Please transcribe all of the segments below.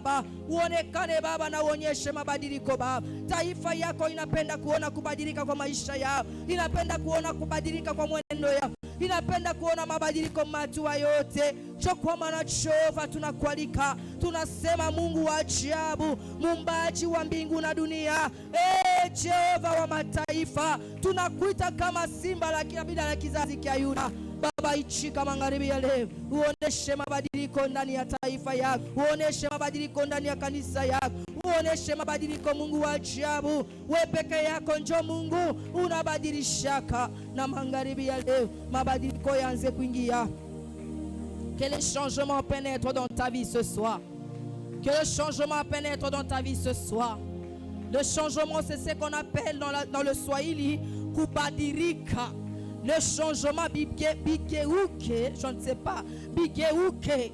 Baba, uonekane Baba na uonyeshe mabadiliko Baba. Taifa yako inapenda kuona kubadilika kwa maisha yao, inapenda kuona kubadilika kwa mwenendo yao, inapenda kuona mabadiliko matua yote. Kwa maana Jehova tunakualika, tunasema Mungu wa ajabu, muumbaji wa mbingu na dunia, Jehova wa mataifa, tunakuita kama simba la kabila la kizazi cha Yuda. Baba, ichika magharibi ya leo, uoneshe mabadiliko ndani ya taifa yako, uoneshe mabadiliko ndani ya kanisa yako, uoneshe mabadiliko Mungu wa ajabu. Wewe peke yako njo Mungu unabadilishaka, na magharibi ya leo mabadiliko yaanze kuingia. Que les changements pénètrent dans ta vie ce soir. Que le changement pénètre dans ta vie ce soir. Le changement, c'est ce qu'on appelle dans le Swahili kubadirika. Le changement bigeuke, je ne sais pas, bigeuke.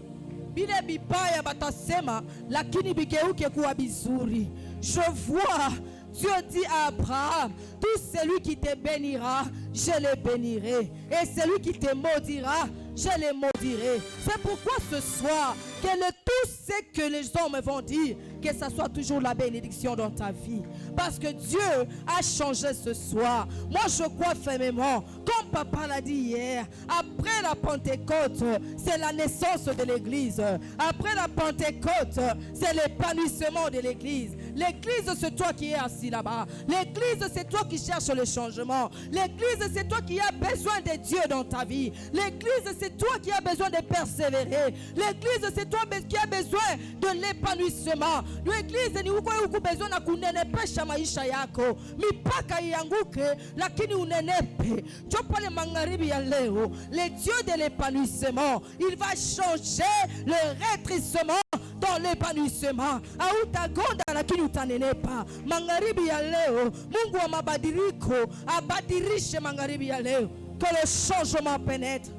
Bile bibaya batasema, lakini bigeuke kuwa bizuri. Je vois, Dieu dit à Abraham, tout celui qui te bénira, je le bénirai. Et celui qui te maudira, je les maudirai. C'est pourquoi ce soir, que tout ce que les hommes vont dire, que ça soit toujours la bénédiction dans ta vie. Parce que Dieu a changé ce soir. Moi je crois fermement, comme papa l'a dit hier, après la Pentecôte, c'est la naissance de l'église. Après la Pentecôte, c'est l'épanouissement de l'église. L'église, c'est toi qui es assis là-bas. L'église, c'est toi qui cherches le changement. L'église, c'est toi qui as besoin de Dieu dans ta vie. L'église, c'est toi qui as besoin de persévérer. L'église, c'est toi qui as besoin de l'épanouissement. L'église, ni uko besoin na kunenepesha maisha yako. Mipaka ianguke, lakini unenepe. Jopale magharibi ya leo, le Dieu de l'épanouissement, il va changer le rétrécissement dans l'épanouissement. Autagonda lakini utanenepa. Magharibi ya leo, Mungu wa mabadiliko abadilishe magharibi ya leo. Que le changement pénètre.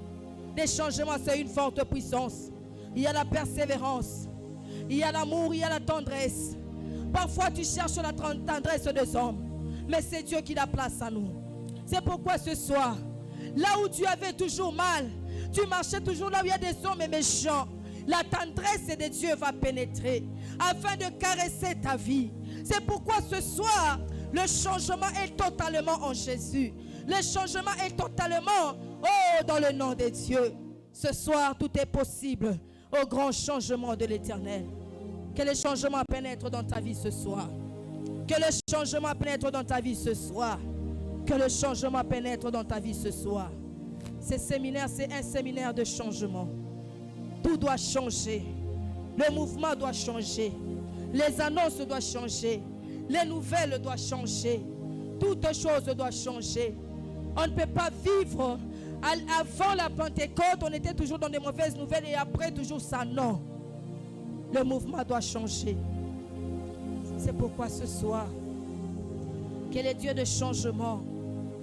Les changements, c'est une forte puissance. Il y a la persévérance, il y a l'amour, il y a la tendresse. Parfois tu cherches la tendresse des hommes, mais c'est Dieu qui la place à nous. C'est pourquoi ce soir, là où tu avais toujours mal, tu marchais toujours là où il y a des hommes méchants, la tendresse de Dieu va pénétrer afin de caresser ta vie. C'est pourquoi ce soir, le changement est totalement en Jésus. Le changement est totalement dans le nom de Dieu. Ce soir, tout est possible au grand changement de l'Éternel. Que le changement pénètre dans ta vie ce soir. Que le changement pénètre dans ta vie ce soir. Que le changement pénètre dans ta vie ce soir. Ce séminaire, c'est un séminaire de changement. Tout doit changer. Le mouvement doit changer. Les annonces doivent changer. Les nouvelles doivent changer. Toutes choses doivent changer. On ne peut pas vivre. Avant la Pentecôte, on était toujours dans des mauvaises nouvelles et après toujours ça. Non. Le mouvement doit changer. C'est pourquoi ce soir, que le Dieu de changement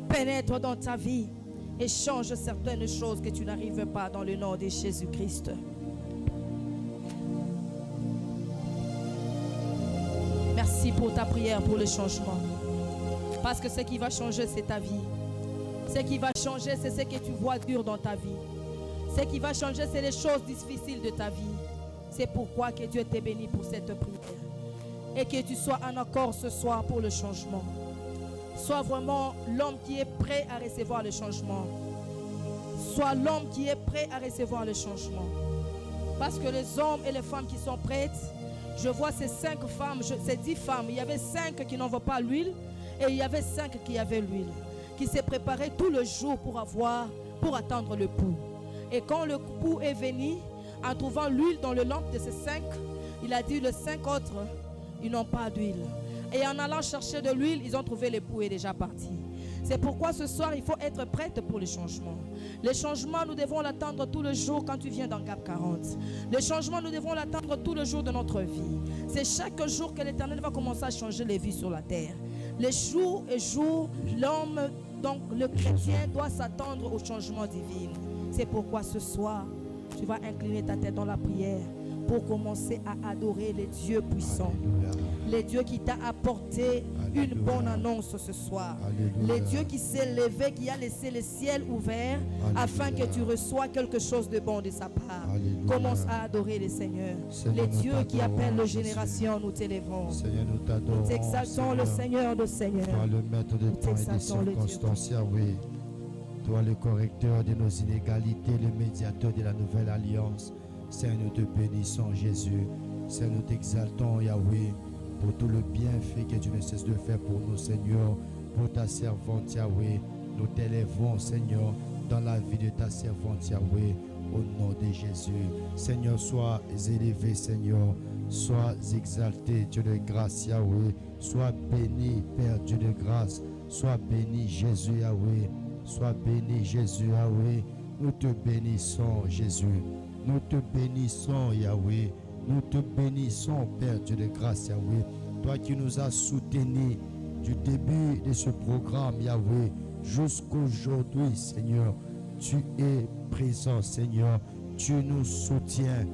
pénètre dans ta vie et change certaines choses que tu n'arrives pas dans le nom de Jésus-Christ. Merci pour ta prière, pour le changement. Parce que ce qui va changer, c'est ta vie. Ce qui va changer, c'est ce que tu vois dur dans ta vie. Ce qui va changer, c'est les choses difficiles de ta vie. C'est pourquoi que Dieu t'ait béni pour cette prière. Et que tu sois en accord ce soir pour le changement. Sois vraiment l'homme qui est prêt à recevoir le changement. Sois l'homme qui est prêt à recevoir le changement. Parce que les hommes et les femmes qui sont prêtes, je vois ces 5 femmes, ces 10 femmes, il y avait 5 qui n'envoient pas l'huile et il y avait 5 qui avaient l'huile, qui se préparaient tout le jour pour attendre le pouls. Et quand le pouls est venu, en trouvant l'huile dans le lampe de ces 5, il a dit les 5 autres, ils n'ont pas d'huile. Et en allant chercher de l'huile, ils ont trouvé le pouls est déjà parti. C'est pourquoi ce soir, il faut être prête pour le changement. Le changement, nous devons l'attendre tout le jour quand tu viens dans Gap 40. Le changement, nous devons l'attendre tout le jour de notre vie. C'est chaque jour que l'Éternel va commencer à changer les vies sur la terre. Les jours et jours, l'homme, donc le chrétien, doit s'attendre au changement divin. C'est pourquoi ce soir, tu vas incliner ta tête dans la prière pour commencer à adorer les dieux puissants. Alléluia. Les dieux qui t'a apporté une Alléluia. bonne annonce ce soir. Alléluia. Les dieux qui s'est levé, qui a laissé le ciel ouvert afin que tu reçois quelque chose de bon de sa part. Alléluia. Commence à adorer le Seigneur. Seigneur, Les nous dieux qui t'adorons, appellent nos Jésus. générations, nous t'élèvons. Seigneur, nous t'adorons. Nous t'exaltons le Seigneur de Seigneurs. Toi le maître de temps et des t'exaltons, le Dieu. circonstances, Yahweh. Toi le correcteur de nos inégalités, le médiateur de la nouvelle alliance. Seigneur, nous te bénissons, Jésus. Seigneur, nous t'exaltons, Yahweh, pour tout le bienfait que tu ne cesses de faire pour nous, Seigneur, pour ta servante, Yahweh. Nous t'élèvons, Seigneur, dans la vie de ta servante, Yahweh, au nom de Jésus. Seigneur, sois élevé, Seigneur. Sois exalté, Dieu de grâce, Yahweh. Sois béni, Père Dieu de grâce. Sois béni, Jésus, Yahweh. Sois béni, Jésus, Yahweh. Nous te bénissons, Jésus. Nous te bénissons, Yahweh. Nous te bénissons, Père Dieu de grâce, Yahweh. Toi qui nous as soutenus du début de ce programme, Yahweh, jusqu'aujourd'hui, Seigneur. Tu es présent, Seigneur. Tu nous soutiens.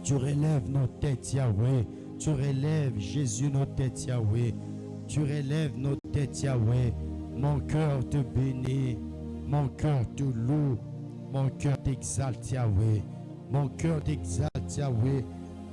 Tu relèves nos têtes, Yahweh. Tu relèves, Jésus, nos têtes, Yahweh. Tu relèves nos têtes, Yahweh. Mon cœur te bénit. Mon cœur te loue. Mon cœur t'exalte, Yahweh. Mon cœur t'exalte, Yahweh.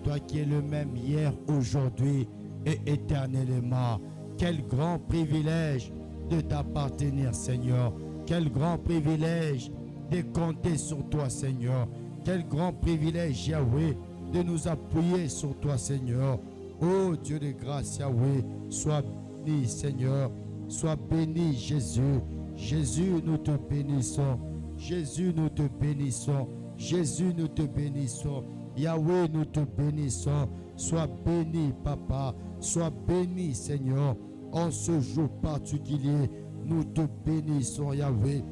Toi qui es le même hier, aujourd'hui et éternellement. Quel grand privilège de t'appartenir, Seigneur. Quel grand privilège de compter sur toi, Seigneur. Quel grand privilège, Yahweh, de nous appuyer sur toi, Seigneur. Oh Dieu de grâce, Yahweh, sois béni, Seigneur. Sois béni, Jésus. Jésus, nous te bénissons. Jésus, nous te bénissons. Jésus, nous te bénissons. Yahweh, nous te bénissons. Sois béni, Papa. Sois béni, Seigneur. En ce jour particulier, nous te bénissons, Yahweh.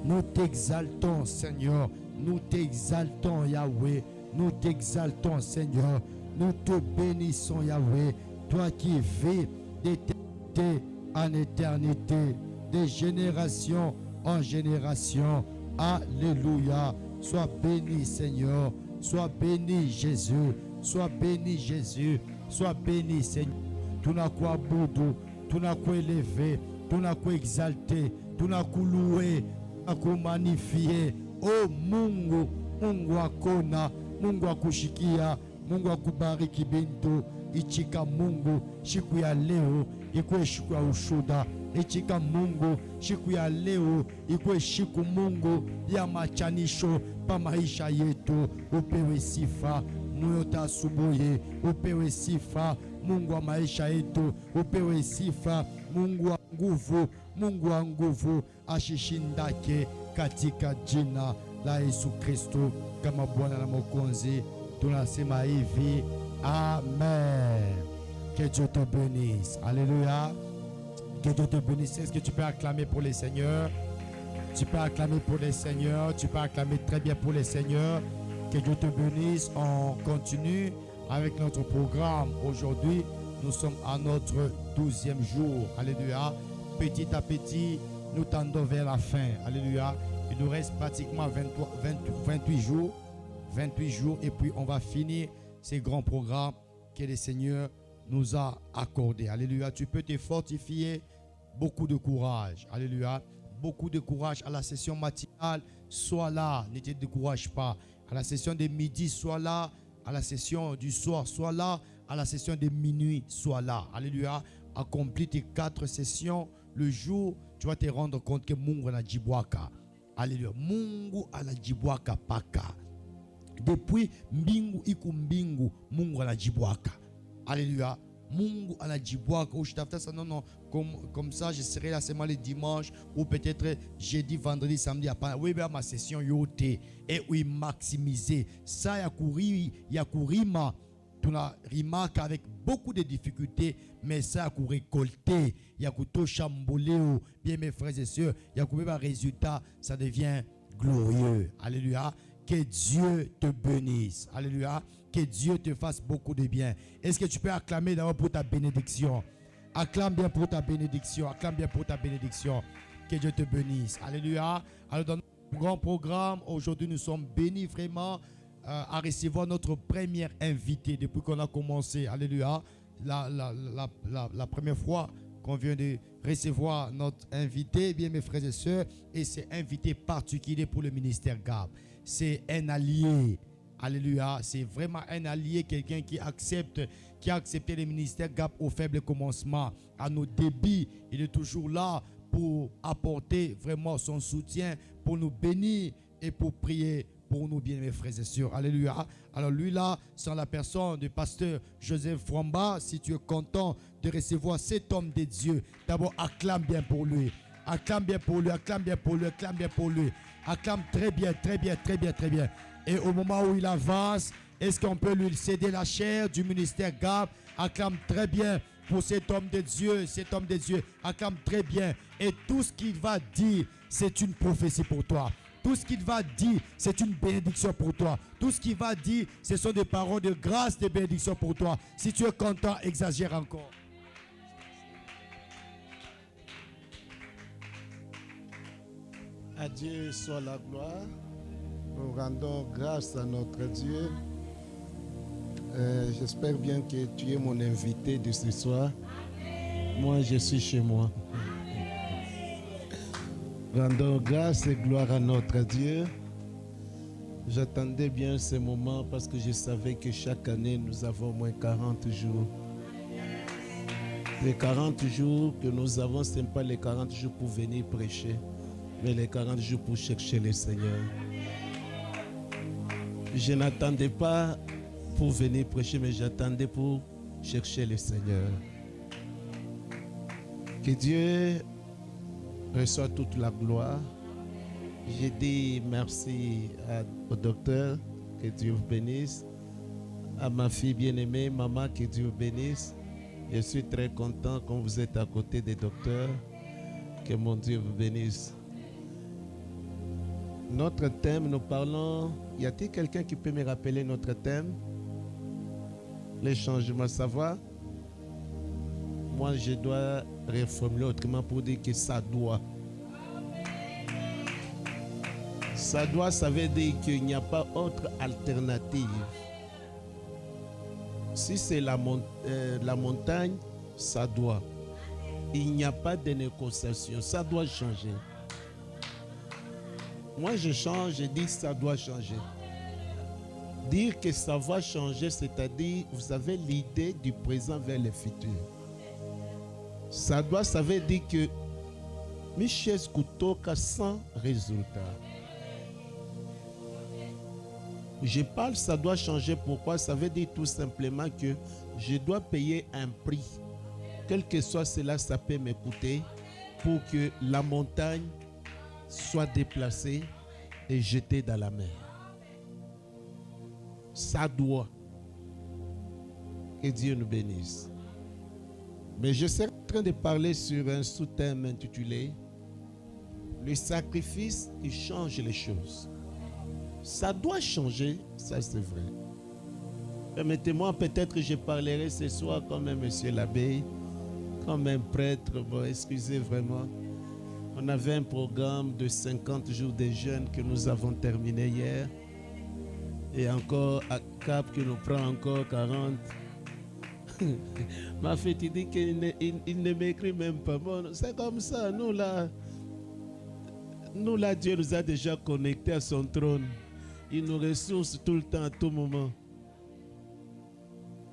Nous t'exaltons, Seigneur. Nous t'exaltons, Yahweh. Nous t'exaltons, Seigneur. Nous te bénissons, Yahweh. Toi qui vis d'éternité en éternité, de génération en génération. Alléluia. Sois béni, Seigneur. Sois béni, Jésus. Sois béni, Jésus. Sois béni, Seigneur. Tu n'as quoi boudou, tu n'as quoi élevé, tu n'as quoi exalté, tu n'as quoi loué, tu n'as quoi magnifié. Oh Mungu, Mungu akona, Mungu akushikia, Mungu akubariki bintu. Ichika Mungu siku ya leo ikuwe siku ya ushuda. Ichika Mungu siku ya leo ikuwe siku Mungu ya machanisho pa maisha yetu. Upewe sifa Mungu asubuhi, upewe sifa Mungu wa maisha yetu, upewe sifa Mungu wa nguvu, Mungu wa nguvu ashishindake katika jina la Yesu Kristo kama Bwana na Mwokozi. Tunasema hivi, Amen. Que Dieu te bénisse. Alléluia. Que Dieu te bénisse. Est-ce que tu peux acclamer pour les seigneurs? Tu peux acclamer pour les seigneurs. Tu peux acclamer très bien pour les seigneurs. Que Dieu te bénisse. On continue avec notre programme. Aujourd'hui, nous sommes à notre 12e jour. Alléluia. Petit à petit, nous tendons vers la fin. Alléluia. Il nous reste pratiquement 28 jours. 28 jours et puis on va finir ces grands programmes que le Seigneur nous a accordés. Alléluia. Tu peux te fortifier. Beaucoup de courage. Alléluia. Beaucoup de courage à la session matinale. Sois là. Ne te décourage pas. À la session de midi, sois là. À la session du soir, sois là. À la session de minuit, sois là. Alléluia. Accomplis tes 4 sessions. Le jour, tu vas te rendre compte que Mungu anajibwaka. Alléluia. Mungu anajibwaka paka. Depuis mbingu iku mbingu, Mungu anajibwaka. Alléluia. Mungu anajibwaka. Ou je t'affecte ça, non, comme ça, je serai là seulement le dimanche, ou peut-être jeudi, vendredi, samedi. Oui, ma session yote. Et oui, maximiser. Ça, ya kurima. Tu n'as remarqué avec beaucoup de difficultés, mais ça a récolté. Il y a tout chamboulé. Bien, mes frères et sœurs, il y a un résultat, ça devient glorieux. Alléluia. Que Dieu te bénisse. Alléluia. Que Dieu te fasse beaucoup de bien. Est-ce que tu peux acclamer d'abord pour ta bénédiction? Acclame bien pour ta bénédiction. Acclame bien pour ta bénédiction. Que Dieu te bénisse. Alléluia. Alors dans notre grand programme, aujourd'hui nous sommes bénis vraiment. à recevoir notre première invitée depuis qu'on a commencé. Alléluia. La première fois qu'on vient de recevoir notre invité, eh bien mes frères et sœurs, et c'est invité particulier pour le ministère GAP. C'est un allié. Alléluia. C'est vraiment un allié, quelqu'un qui a accepté le ministère GAP au faible commencement, à nos débuts. Il est toujours là pour apporter vraiment son soutien, pour nous bénir et pour prier pour nous, bien mes frères et sœurs. Alléluia. Alors lui là, sans la personne du pasteur Joseph Fwamba, si tu es content de recevoir cet homme de Dieu, d'abord acclame bien pour lui. Acclame bien pour lui, acclame bien pour lui, acclame bien pour lui. Acclame très bien, très bien, très bien, très bien. Et au moment où il avance, est-ce qu'on peut lui céder la chair du ministère GAP? Acclame très bien pour cet homme de Dieu, cet homme de Dieu. Acclame très bien. Et tout ce qu'il va dire, c'est une prophétie pour toi. Tout ce qu'il va dire, c'est une bénédiction pour toi. Tout ce qu'il va dire, ce sont des paroles de grâce, de bénédiction pour toi. Si tu es content, exagère encore. À Dieu soit la gloire. Nous rendons grâce à notre Dieu. J'espère bien que tu es mon invité de ce soir. Moi, je suis chez moi. Rendons grâce et gloire à notre Dieu. J'attendais bien ce moment parce que je savais que chaque année, nous avons au moins 40 jours. Les 40 jours que nous avons, ce n'est pas les 40 jours pour venir prêcher, mais les 40 jours pour chercher le Seigneur. Je n'attendais pas pour venir prêcher, mais j'attendais pour chercher le Seigneur. Que Dieu reçoit toute la gloire. J'ai dit merci au docteur, que Dieu vous bénisse. À ma fille bien-aimée, maman, que Dieu vous bénisse. Je suis très content quand vous êtes à côté des docteurs. Que mon Dieu vous bénisse. Notre thème, nous parlons... Y a-t-il quelqu'un qui peut me rappeler notre thème? Les changements, ça va? Moi, je dois reformuler autrement pour dire que ça doit. Ça doit, ça veut dire qu'il n'y a pas autre alternative. Si c'est la montagne, ça doit. Il n'y a pas de négociation, ça doit changer. Moi, je change, je dis ça doit changer. Dire que ça va changer, c'est-à-dire vous avez l'idée du présent vers le futur. Ça doit, ça veut dire que Michel Koutoka sans résultat. Je parle, ça doit changer. Pourquoi? Ça veut dire tout simplement que je dois payer un prix. Quel que soit cela, ça peut m'écouter pour que la montagne soit déplacée et jetée dans la mer. Ça doit. Que Dieu nous bénisse. Mais je suis en train de parler sur un sous-thème intitulé « Le sacrifice qui change les choses ». Ça doit changer, ça c'est vrai. Permettez-moi, peut-être que je parlerai ce soir comme un monsieur l'abbé, comme un prêtre. Bon, excusez vraiment. On avait un programme de 50 jours de jeûne que nous avons terminé hier. Et encore à Cap qui nous prend encore 40. Ma fille dit qu'il ne m'écrit même pas. Bon, c'est comme ça, nous là, Dieu nous a déjà connectés à son trône. Il nous ressource tout le temps, à tout moment.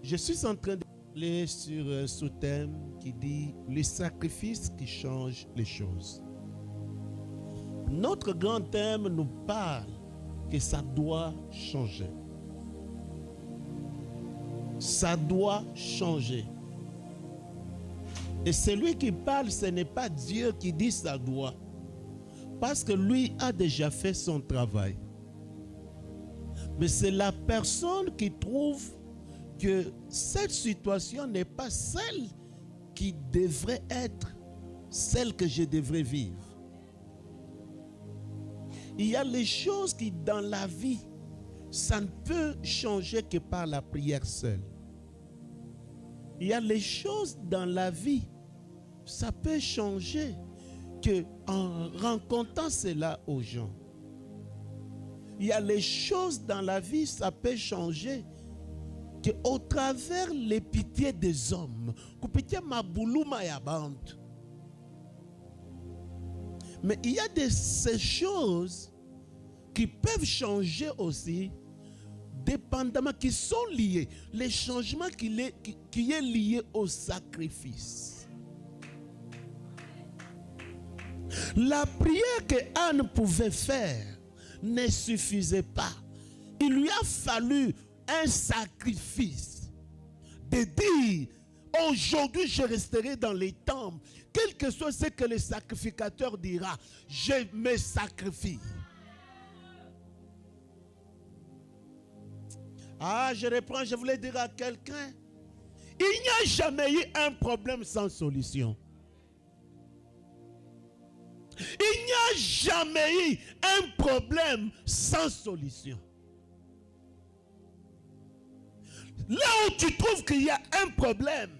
Je suis en train de parler sur un sous-thème qui dit « Le sacrifice qui change les choses ». Notre grand thème nous parle que ça doit changer. Ça doit changer. Et celui qui parle, ce n'est pas Dieu qui dit ça doit. Parce que lui a déjà fait son travail. Mais c'est la personne qui trouve que cette situation n'est pas celle qui devrait être, celle que je devrais vivre. Il y a les choses qui, dans la vie, ça ne peut changer que par la prière seule. Il y a les choses dans la vie, ça peut changer que en rencontrant cela aux gens. il y a les choses dans la vie, ça peut changer. Que au travers les pitiés des hommes, mais il y a ces choses qui peuvent changer aussi, dépendamment, qui sont liés. Les changements qui est lié au sacrifice. La prière que Anne pouvait faire ne suffisait pas. Il lui a fallu un sacrifice. De dire, aujourd'hui je resterai dans les temples. Quel que soit ce que le sacrificateur dira, je me sacrifie. Ah, je reprends, je voulais dire à quelqu'un, il n'y a jamais eu un problème sans solution. Il n'y a jamais eu un problème sans solution. Là où tu trouves qu'il y a un problème,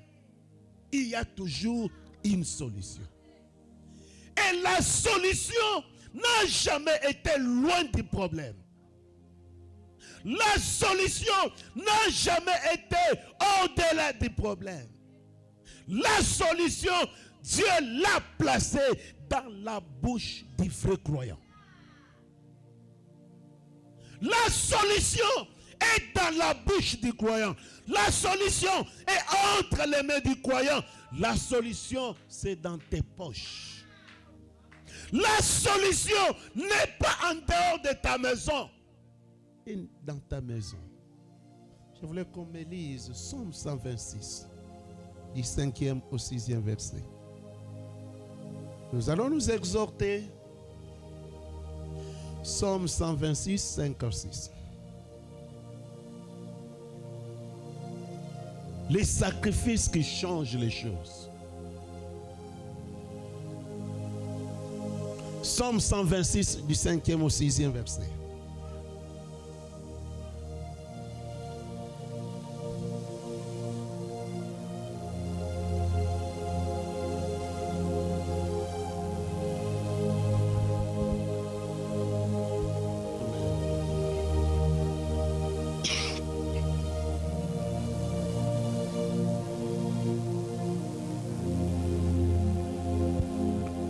il y a toujours une solution. Et la solution n'a jamais été loin du problème. La solution n'a jamais été au-delà du problème. La solution, Dieu l'a placée dans la bouche du vrai croyant. La solution est dans la bouche du croyant. La solution est entre les mains du croyant. La solution, c'est dans tes poches. La solution n'est pas en dehors de ta maison. Et dans ta maison. Je voulais qu'on me lise Psaume 126, du 5e au 6e verset. Nous allons nous exhorter. Psaume 126, 5 à 6. Les sacrifices qui changent les choses. Psaume 126 du 5e au 6e verset.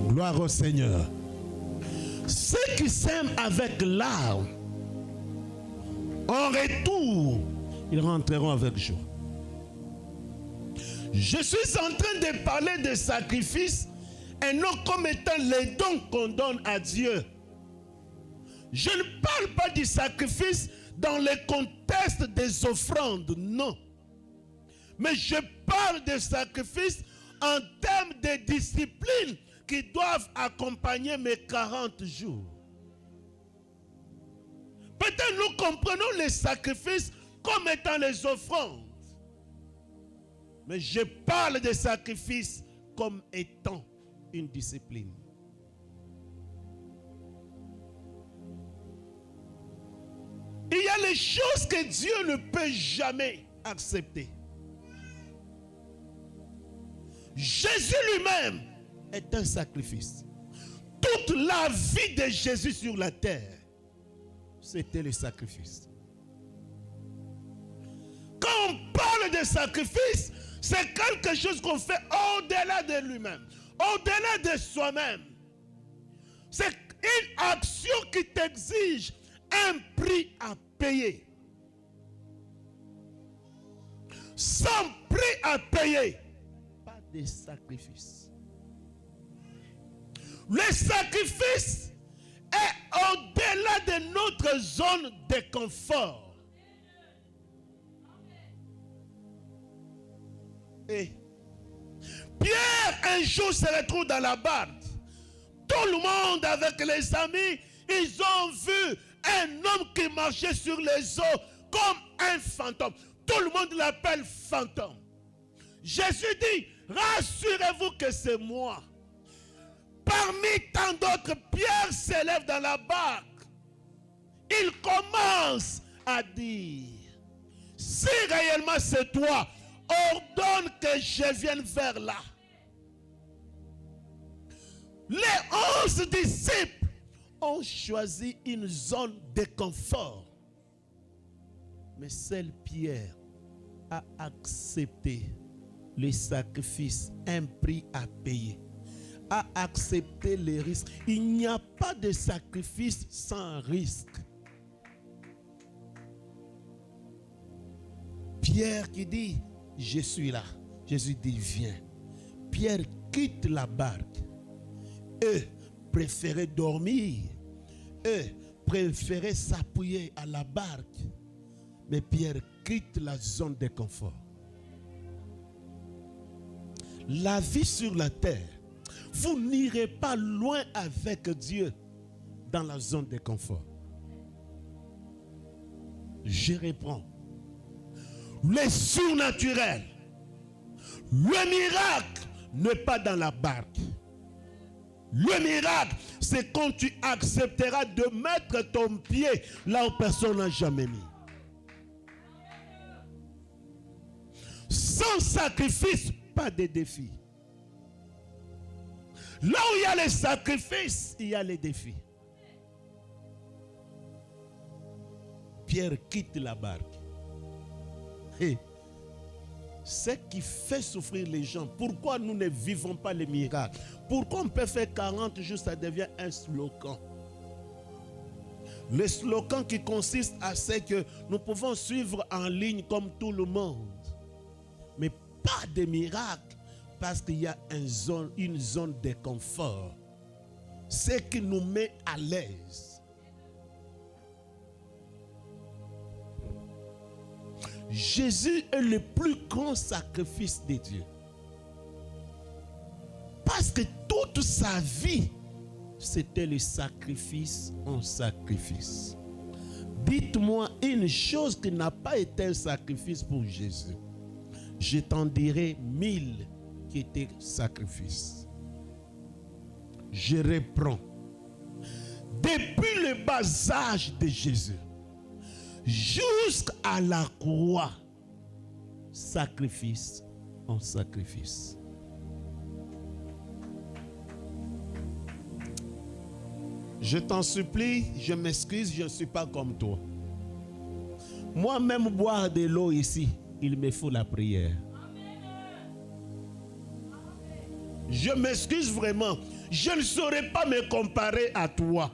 Gloire au Seigneur. Ceux qui s'aiment avec larmes, en retour, ils rentreront avec joie. Je suis en train de parler de sacrifices et non comme étant les dons qu'on donne à Dieu. Je ne parle pas du sacrifice dans le contexte des offrandes, non. Mais je parle de sacrifices en termes de discipline qui doivent accompagner mes 40 jours. Peut-être nous comprenons les sacrifices comme étant les offrandes. Mais je parle des sacrifices comme étant une discipline. Il y a les choses que Dieu ne peut jamais accepter. Jésus lui-même est un sacrifice. Toute la vie de Jésus sur la terre, c'était le sacrifice. Quand on parle de sacrifice, c'est quelque chose qu'on fait au-delà de lui-même, au-delà de soi-même. C'est une action qui t'exige un prix à payer. Sans prix à payer, pas de sacrifice. Le sacrifice est au-delà de notre zone de confort. Et Pierre un jour se retrouve dans la barque. Tout le monde avec les amis, ils ont vu un homme qui marchait sur les eaux comme un fantôme. Tout le monde l'appelle fantôme. Jésus dit, rassurez-vous que c'est moi. Parmi tant d'autres, Pierre s'élève dans la barque. Il commence à dire, si réellement c'est toi, ordonne que je vienne vers là. Les 11 disciples ont choisi une zone de confort. Mais seul Pierre a accepté le sacrifice, un prix à payer, a accepté les risques. Il n'y a pas de sacrifice sans risque. Pierre qui dit, je suis là. Jésus dit, viens. Pierre quitte la barque. Eux préféraient dormir. Eux préféraient s'appuyer à la barque. Mais Pierre quitte la zone de confort. La vie sur la terre, vous n'irez pas loin avec Dieu dans la zone de confort. Je reprends. Le surnaturel, le miracle n'est pas dans la barque. Le miracle, c'est quand tu accepteras de mettre ton pied là où personne n'a jamais mis. Sans sacrifice, pas de défi. Là où il y a les sacrifices, il y a les défis. Pierre quitte la barque. Et ce qui fait souffrir les gens, pourquoi nous ne vivons pas les miracles? Pourquoi on peut faire 40 jours, ça devient un slogan? Le slogan qui consiste à ce que nous pouvons suivre en ligne comme tout le monde. Mais pas de miracle parce qu'il y a une zone de confort. Ce qui nous met à l'aise. Jésus est le plus grand sacrifice de Dieu. Parce que toute sa vie, c'était le sacrifice en sacrifice. Dites-moi une chose qui n'a pas été un sacrifice pour Jésus. Je t'en dirai 1000 qui étaient sacrifices. Je reprends. Depuis le bas âge de Jésus, jusqu'à la croix, sacrifice en sacrifice. Je t'en supplie, je m'excuse, je ne suis pas comme toi. Moi-même, boire de l'eau ici, il me faut la prière. Je m'excuse vraiment, je ne saurais pas me comparer à toi.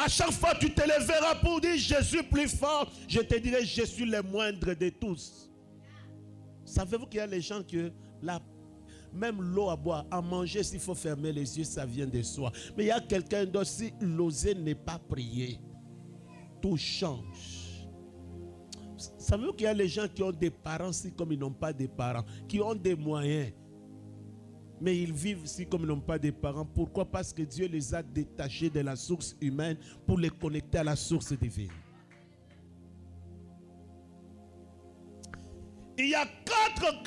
À chaque fois tu te lèveras pour dire je suis plus fort, je te dirai je suis le moindre de tous. Savez-vous qu'il y a les gens que même l'eau à boire, à manger, s'il faut fermer les yeux, ça vient de soi. Mais il y a quelqu'un d'autre, si l'oser n'est pas prié, tout change. Savez-vous qu'il y a les gens qui ont des parents, si comme ils n'ont pas de parents, qui ont des moyens, mais ils vivent ici comme ils n'ont pas de parents. Pourquoi? Parce que Dieu les a détachés de la source humaine pour les connecter à la source divine. Il y a quatre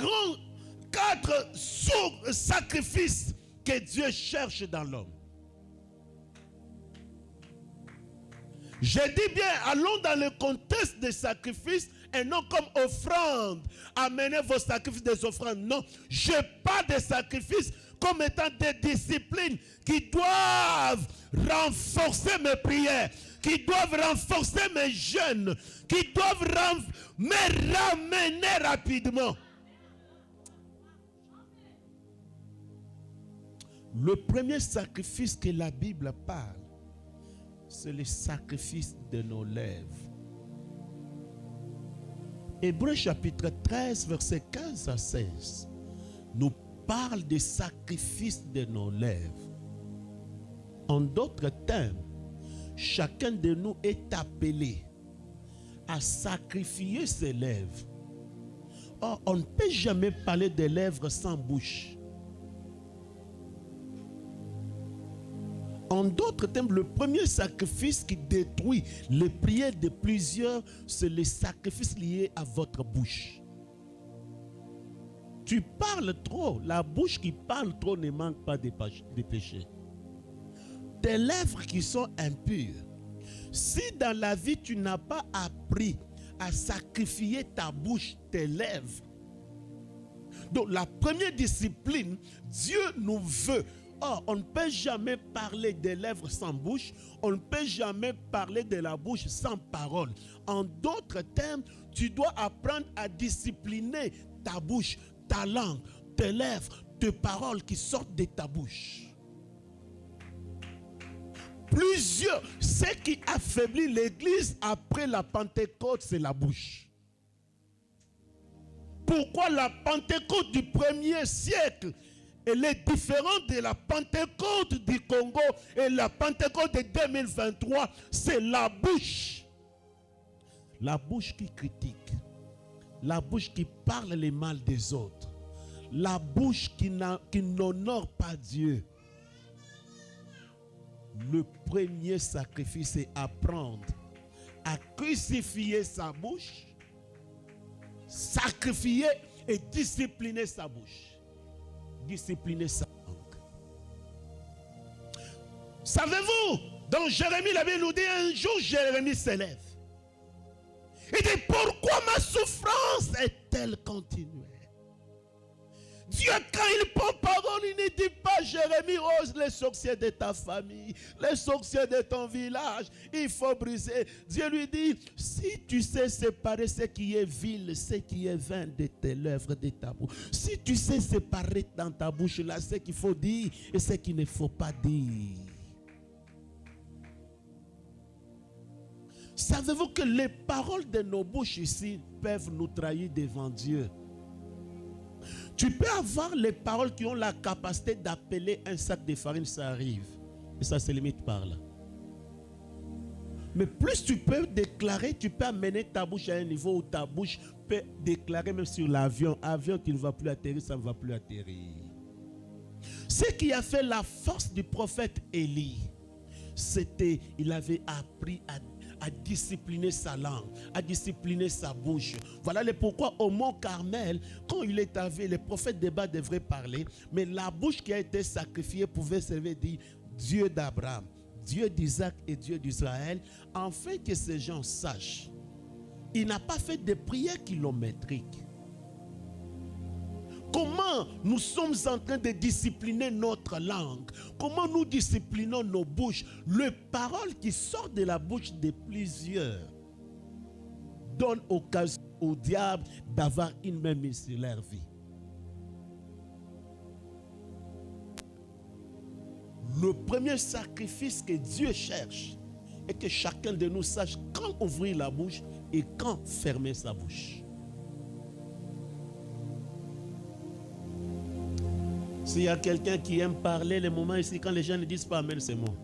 sacrifices que Dieu cherche dans l'homme. Je dis bien, allons dans le contexte des sacrifices et non comme offrande. Amenez vos sacrifices des offrandes. Non, je parle des sacrifices comme étant des disciplines qui doivent renforcer mes prières, qui doivent renforcer mes jeûnes, qui doivent me ramener rapidement. Le premier sacrifice que la Bible parle, c'est le sacrifice de nos lèvres. Hébreux chapitre 13, verset 15 à 16, nous parle des sacrifices de nos lèvres. En d'autres termes, chacun de nous est appelé à sacrifier ses lèvres. Or, on ne peut jamais parler des lèvres sans bouche. En d'autres termes, le premier sacrifice qui détruit les prières de plusieurs, c'est le sacrifice lié à votre bouche. Tu parles trop, la bouche qui parle trop ne manque pas de péché. Tes lèvres qui sont impures, si dans la vie tu n'as pas appris à sacrifier ta bouche, tes lèvres. Donc la première discipline, Dieu nous veut. Or, on ne peut jamais parler des lèvres sans bouche. On ne peut jamais parler de la bouche sans parole. En d'autres termes, tu dois apprendre à discipliner ta bouche, ta langue, tes lèvres, tes paroles qui sortent de ta bouche. Ce qui affaiblit l'Église après la Pentecôte, c'est la bouche. Pourquoi la Pentecôte du 1er siècle, elle est différente de la Pentecôte du Congo et la Pentecôte de 2023? C'est la bouche. La bouche qui critique. La bouche qui parle le mal des autres. La bouche qui n'honore pas Dieu. Le premier sacrifice, c'est apprendre à crucifier sa bouche, sacrifier et discipliner sa bouche. Discipliner sa langue. Savez-vous, dans Jérémie, la Bible nous dit, un jour Jérémie s'élève. Il dit, pourquoi ma souffrance est-elle continuelle? Dieu, quand il prend parole, il ne dit pas, Jérémie, ose les sorciers de ta famille, les sorciers de ton village, il faut briser. Dieu lui dit, si tu sais séparer ce qui est vil, ce qui est vain de tes lèvres, de ta bouche, si tu sais séparer dans ta bouche là ce qu'il faut dire et ce qu'il ne faut pas dire. Savez-vous que les paroles de nos bouches ici peuvent nous trahir devant Dieu? Tu peux avoir les paroles qui ont la capacité d'appeler un sac de farine, ça arrive. Et ça se limite par là. Mais plus tu peux déclarer, tu peux amener ta bouche à un niveau où ta bouche peut déclarer même sur l'avion. Avion qui ne va plus atterrir, ça ne va plus atterrir. Ce qui a fait la force du prophète Élie, c'était, il avait appris à discipliner sa langue, à discipliner sa bouche. Voilà le pourquoi au mont Carmel, quand il est arrivé, le prophète de bas devrait parler, mais la bouche qui a été sacrifiée pouvait servir dire Dieu d'Abraham, Dieu d'Isaac et Dieu d'Israël, afin que ces gens sachent. Il n'a pas fait de prières kilométriques. Comment nous sommes en train de discipliner notre langue? Comment nous disciplinons nos bouches? Les paroles qui sortent de la bouche de plusieurs donnent occasion au diable d'avoir une main mise sur leur vie. Le premier sacrifice que Dieu cherche est que chacun de nous sache quand ouvrir la bouche et quand fermer sa bouche. S'il y a quelqu'un qui aime parler, les moments ici, quand les gens ne disent pas amen, c'est moi.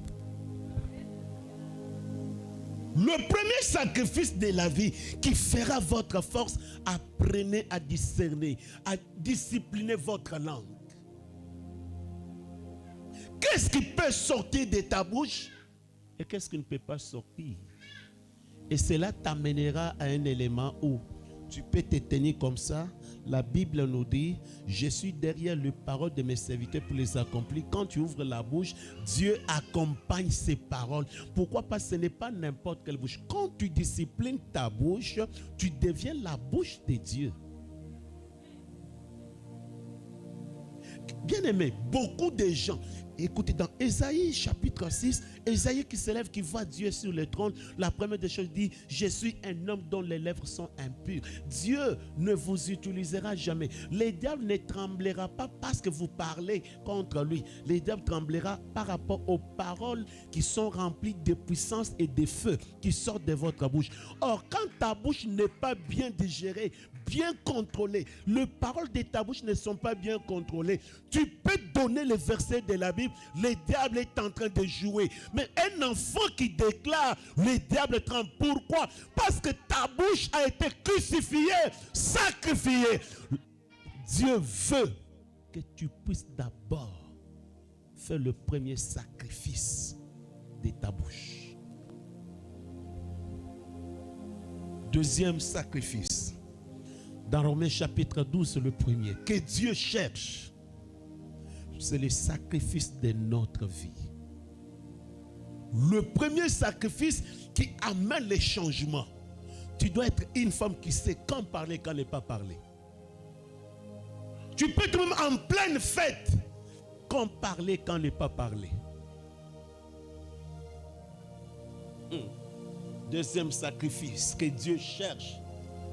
Le premier sacrifice de la vie qui fera votre force, apprenez à discerner, à discipliner votre langue. Qu'est-ce qui peut sortir de ta bouche et qu'est-ce qui ne peut pas sortir? Et cela t'amènera à un élément où tu peux te tenir comme ça. La Bible nous dit, je suis derrière les paroles de mes serviteurs pour les accomplir. Quand tu ouvres la bouche, Dieu accompagne ces paroles. Pourquoi? Parce que ce n'est pas n'importe quelle bouche. Quand tu disciplines ta bouche, tu deviens la bouche de Dieu. Bien aimé, beaucoup de gens, écoutez, dans Ésaïe chapitre 6, Ésaïe qui s'élève, qui voit Dieu sur le trône, la première des choses dit, je suis un homme dont les lèvres sont impures. Dieu ne vous utilisera jamais. Le diable ne tremblera pas parce que vous parlez contre lui. Le diable tremblera par rapport aux paroles qui sont remplies de puissance et de feu qui sortent de votre bouche. Or, quand ta bouche n'est pas bien digérée, bien contrôlée, les paroles de ta bouche ne sont pas bien contrôlées, tu peux donner les versets de la Bible, le diable est en train de jouer. Mais un enfant qui déclare, le diable tremble. Pourquoi? Parce que ta bouche a été crucifiée, sacrifiée. Dieu veut que tu puisses d'abord faire le premier sacrifice de ta bouche. Deuxième sacrifice. Dans Romains chapitre 12, le premier, que Dieu cherche, c'est le sacrifice de notre vie. Le premier sacrifice qui amène les changements. Tu dois être une femme qui sait quand parler, quand ne pas parler. Tu peux te même en pleine fête quand parler, quand ne pas parler. Deuxième sacrifice que Dieu cherche,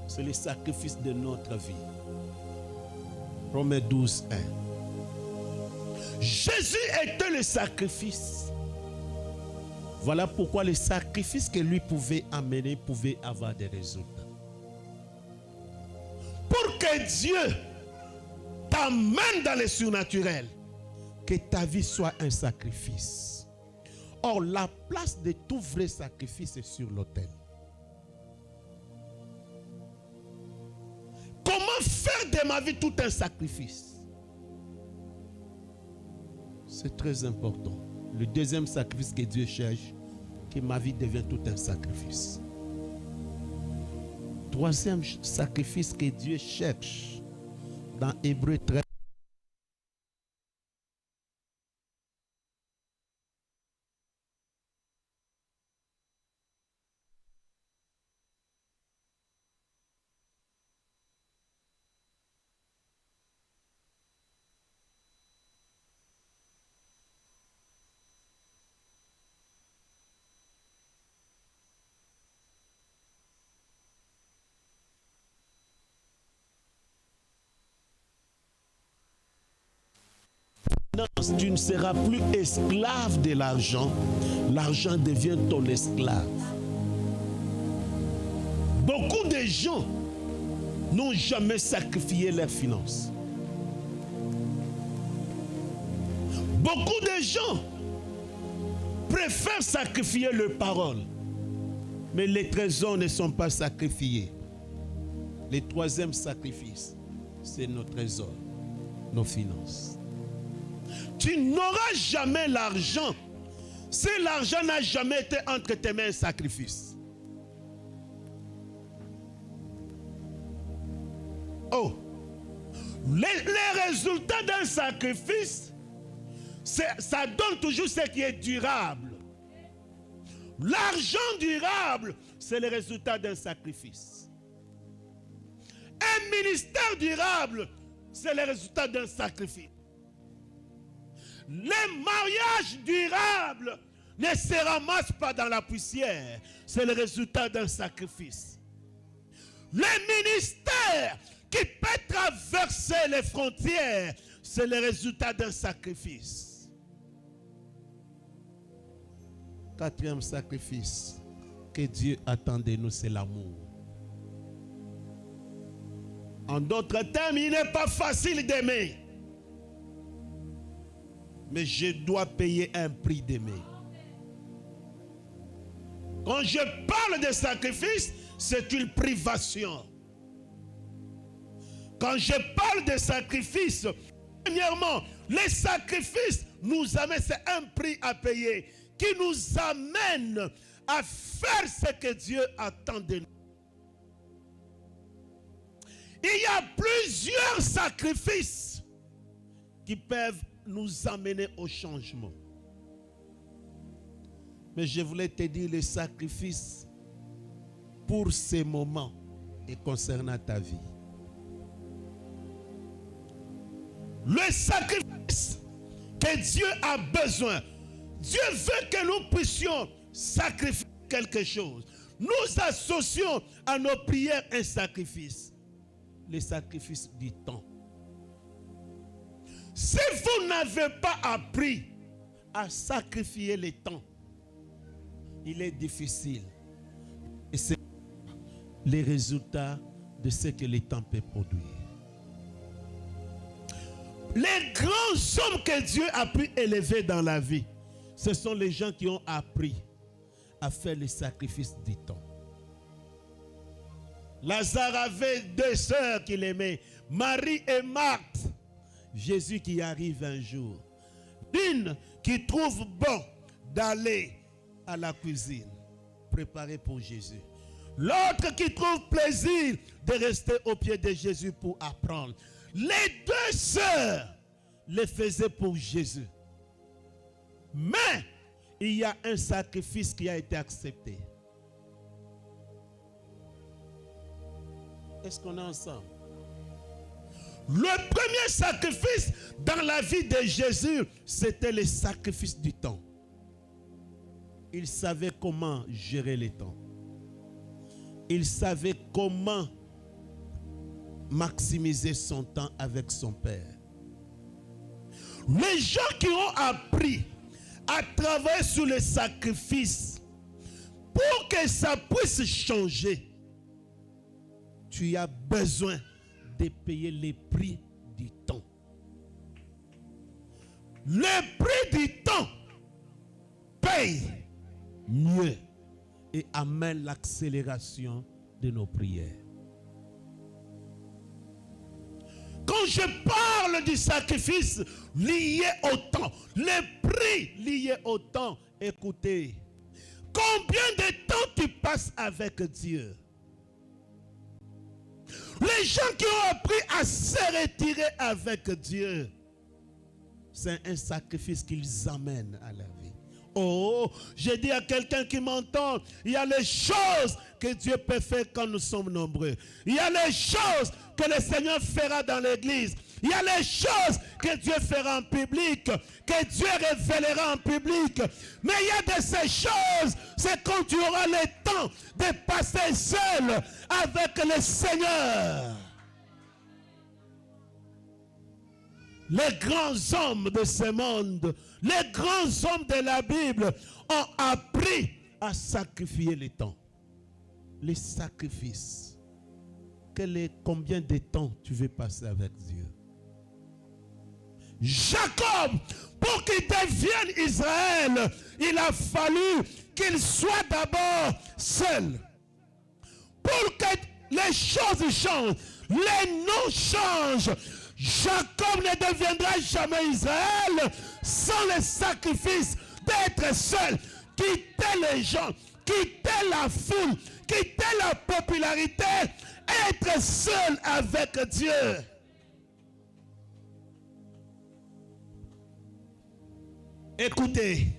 c'est le sacrifice de notre vie. Romains 12, 1. Jésus était le sacrifice. Voilà pourquoi le sacrifice que lui pouvait amener pouvait avoir des résultats. Pour que Dieu t'amène dans le surnaturel, que ta vie soit un sacrifice. Or, la place de tout vrai sacrifice est sur l'autel. Comment faire de ma vie tout un sacrifice? C'est très important. Le deuxième sacrifice que Dieu cherche, que ma vie devienne tout un sacrifice. Troisième sacrifice que Dieu cherche, dans Hébreux 13. Tu ne seras plus esclave de l'argent. L'argent devient ton esclave. Beaucoup de gens n'ont jamais sacrifié leurs finances. Beaucoup de gens préfèrent sacrifier leurs paroles. Mais les trésors ne sont pas sacrifiés. Le troisième sacrifice, c'est nos trésors, nos finances. Tu n'auras jamais l'argent si l'argent n'a jamais été entre tes mains un sacrifice. Oh, les résultats d'un sacrifice, ça donne toujours ce qui est durable. L'argent durable, c'est le résultat d'un sacrifice. Un ministère durable, c'est le résultat d'un sacrifice. Les mariages durables ne se ramassent pas dans la poussière. C'est le résultat d'un sacrifice. Les ministères qui peuvent traverser les frontières, c'est le résultat d'un sacrifice. Quatrième sacrifice que Dieu attend de nous, c'est l'amour. En d'autres termes, il n'est pas facile d'aimer. Mais je dois payer un prix d'aimer. Quand je parle de sacrifice, c'est une privation. Quand je parle de sacrifice, premièrement, les sacrifices nous amènent, c'est un prix à payer qui nous amène à faire ce que Dieu attend de nous. Il y a plusieurs sacrifices qui peuvent nous amener au changement. Mais je voulais te dire le sacrifice pour ces moments et concernant ta vie. Le sacrifice que Dieu a besoin. Dieu veut que nous puissions sacrifier quelque chose. Nous associons à nos prières un sacrifice. Le sacrifice du temps. Si vous n'avez pas appris à sacrifier le temps, il est difficile. Et c'est les résultats de ce que le temps peut produire. Les grands hommes que Dieu a pu élever dans la vie, ce sont les gens qui ont appris à faire le sacrifice du temps. Lazare avait deux sœurs qu'il aimait, Marie et Marthe. Jésus qui arrive un jour. L'une qui trouve bon d'aller à la cuisine, préparer pour Jésus. L'autre qui trouve plaisir de rester au pied de Jésus pour apprendre. Les deux sœurs le faisaient pour Jésus. Mais il y a un sacrifice qui a été accepté. Est-ce qu'on est ensemble? Le premier sacrifice dans la vie de Jésus, c'était le sacrifice du temps. Il savait comment gérer le temps. Il savait comment maximiser son temps avec son Père. Les gens qui ont appris à travailler sur les sacrifices pour que ça puisse changer, tu as besoin de payer le prix du temps. Le prix du temps paye mieux et amène l'accélération de nos prières. Quand je parle du sacrifice lié au temps, le prix lié au temps, écoutez, combien de temps tu passes avec Dieu? Les gens qui ont appris à se retirer avec Dieu, c'est un sacrifice qu'ils amènent à la vie. Oh, je dis à quelqu'un qui m'entend, il y a les choses que Dieu peut faire quand nous sommes nombreux. Il y a les choses que le Seigneur fera dans l'église. Il y a les choses que Dieu fera en public, que Dieu révélera en public. Mais il y a de ces choses, c'est quand tu auras le temps de passer seul avec le Seigneur. Les grands hommes de ce monde, les grands hommes de la Bible ont appris à sacrifier le temps. Les sacrifices. Combien de temps tu veux passer avec Dieu? Jacob, pour qu'il devienne Israël, il a fallu qu'il soit d'abord seul. Pour que les choses changent, les noms changent. Jacob ne deviendra jamais Israël sans le sacrifice d'être seul, quitter les gens, quitter la foule, quitter la popularité, être seul avec Dieu. Écoutez,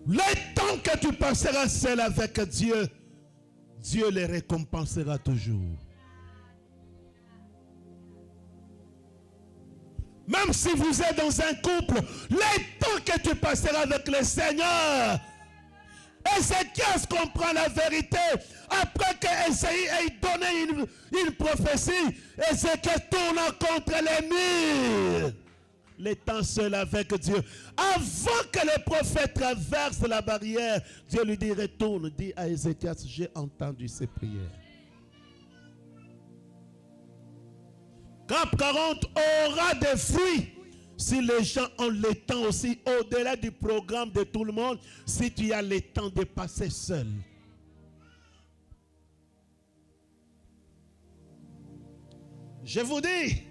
le temps que tu passeras seul avec Dieu, Dieu les récompensera toujours. Même si vous êtes dans un couple, le temps que tu passeras avec le Seigneur, Ézéchias comprend la vérité. Après qu'Ésaïe ait donné une prophétie, Ézéchias tourne contre les murs. Le temps seul avec Dieu. Avant que le prophète traverse la barrière, Dieu lui dit, retourne, dit à Ézéchias, j'ai entendu ses prières. Cap 40 aura des fruits si les gens ont le temps aussi, au-delà du programme de tout le monde, si tu as le temps de passer seul. Je vous dis,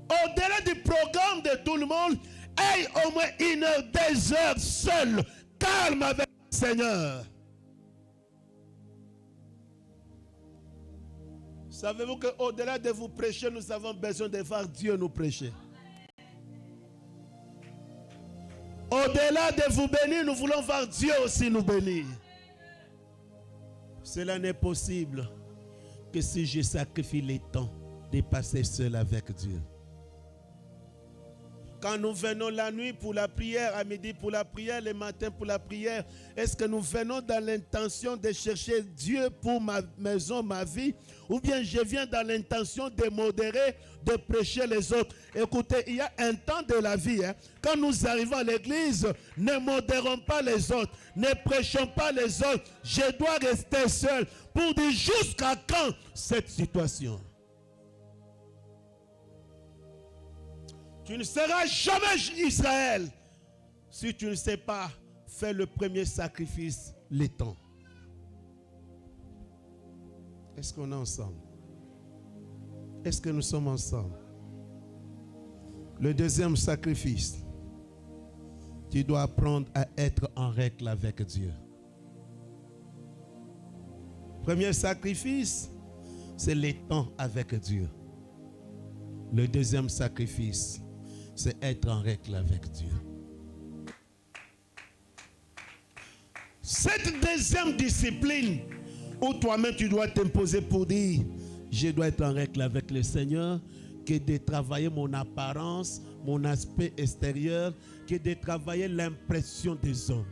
au-delà du programme de tout le monde, aie au moins 1 heure, 2 heures seul, calme avec le Seigneur. Savez-vous qu'au-delà de vous prêcher, nous avons besoin de voir Dieu nous prêcher. Au-delà de vous bénir, nous voulons voir Dieu aussi nous bénir. Cela n'est possible que si je sacrifie le temps de passer seul avec Dieu. Quand nous venons la nuit pour la prière, à midi pour la prière, le matin pour la prière, est-ce que nous venons dans l'intention de chercher Dieu pour ma maison, ma vie, ou bien je viens dans l'intention de modérer, de prêcher les autres? Écoutez, il y a un temps de la vie, quand nous arrivons à l'église, ne modérons pas les autres, ne prêchons pas les autres. Je dois rester seul pour dire jusqu'à quand cette situation? Tu ne seras jamais Israël si tu ne sais pas faire le premier sacrifice, le temps. Est-ce qu'on est ensemble? Est-ce que nous sommes ensemble? Le deuxième sacrifice, tu dois apprendre à être en règle avec Dieu. Premier sacrifice, c'est le temps avec Dieu. Le deuxième sacrifice, c'est être en règle avec Dieu. Cette deuxième discipline où toi-même tu dois t'imposer pour dire je dois être en règle avec le Seigneur, que de travailler mon apparence, mon aspect extérieur, que de travailler l'impression des hommes.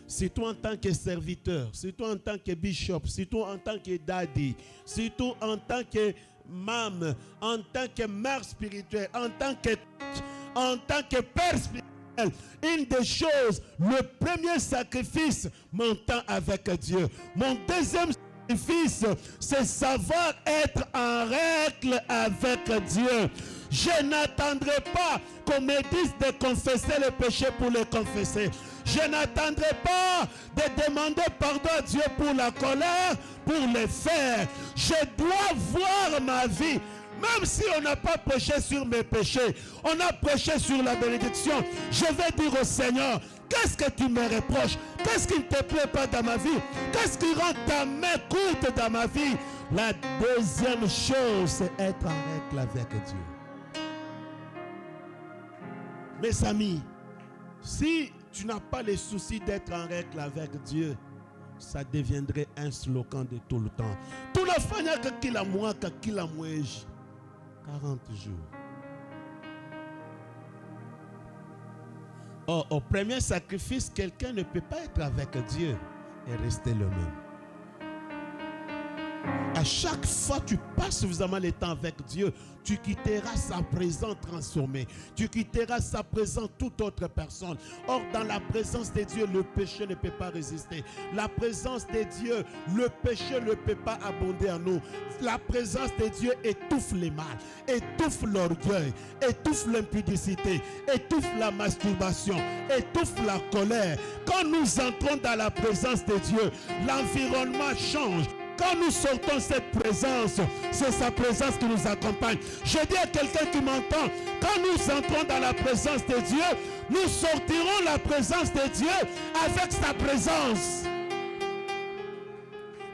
Surtout en tant que serviteur, surtout en tant que bishop, surtout en tant que daddy, surtout en tant que mam, en tant que mère spirituelle, en tant que père spirituel. Une des choses, le premier sacrifice, mon temps avec Dieu. Mon deuxième sacrifice, c'est savoir être en règle avec Dieu. Je n'attendrai pas qu'on me dise de confesser les péchés pour les confesser. Je n'attendrai pas de demander pardon à Dieu pour la colère, pour les faire. Je dois voir ma vie. Même si on n'a pas prêché sur mes péchés, on a prêché sur la bénédiction. Je vais dire au Seigneur, qu'est-ce que tu me reproches? Qu'est-ce qui ne te plaît pas dans ma vie? Qu'est-ce qui rend ta main courte dans ma vie? La deuxième chose, c'est être en règle avec Dieu. Mes amis, si tu n'as pas le souci d'être en règle avec Dieu, ça deviendrait un slogan de tout le temps. Tout le fanya que kila mois, que kila mois, 40 jours. Or, au premier sacrifice, quelqu'un ne peut pas être avec Dieu et rester le même. À chaque fois que tu passes suffisamment de temps avec Dieu, tu quitteras sa présence transformée. Tu quitteras sa présence toute autre personne. Or, dans la présence de Dieu, le péché ne peut pas résister. La présence de Dieu, le péché ne peut pas abonder en nous. La présence de Dieu étouffe les mal, étouffe l'orgueil, étouffe l'impudicité, étouffe la masturbation, étouffe la colère. Quand nous entrons dans la présence de Dieu, l'environnement change. Quand nous sortons cette présence, c'est sa présence qui nous accompagne. Je dis à quelqu'un qui m'entend, quand nous entrons dans la présence de Dieu, nous sortirons la présence de Dieu avec sa présence.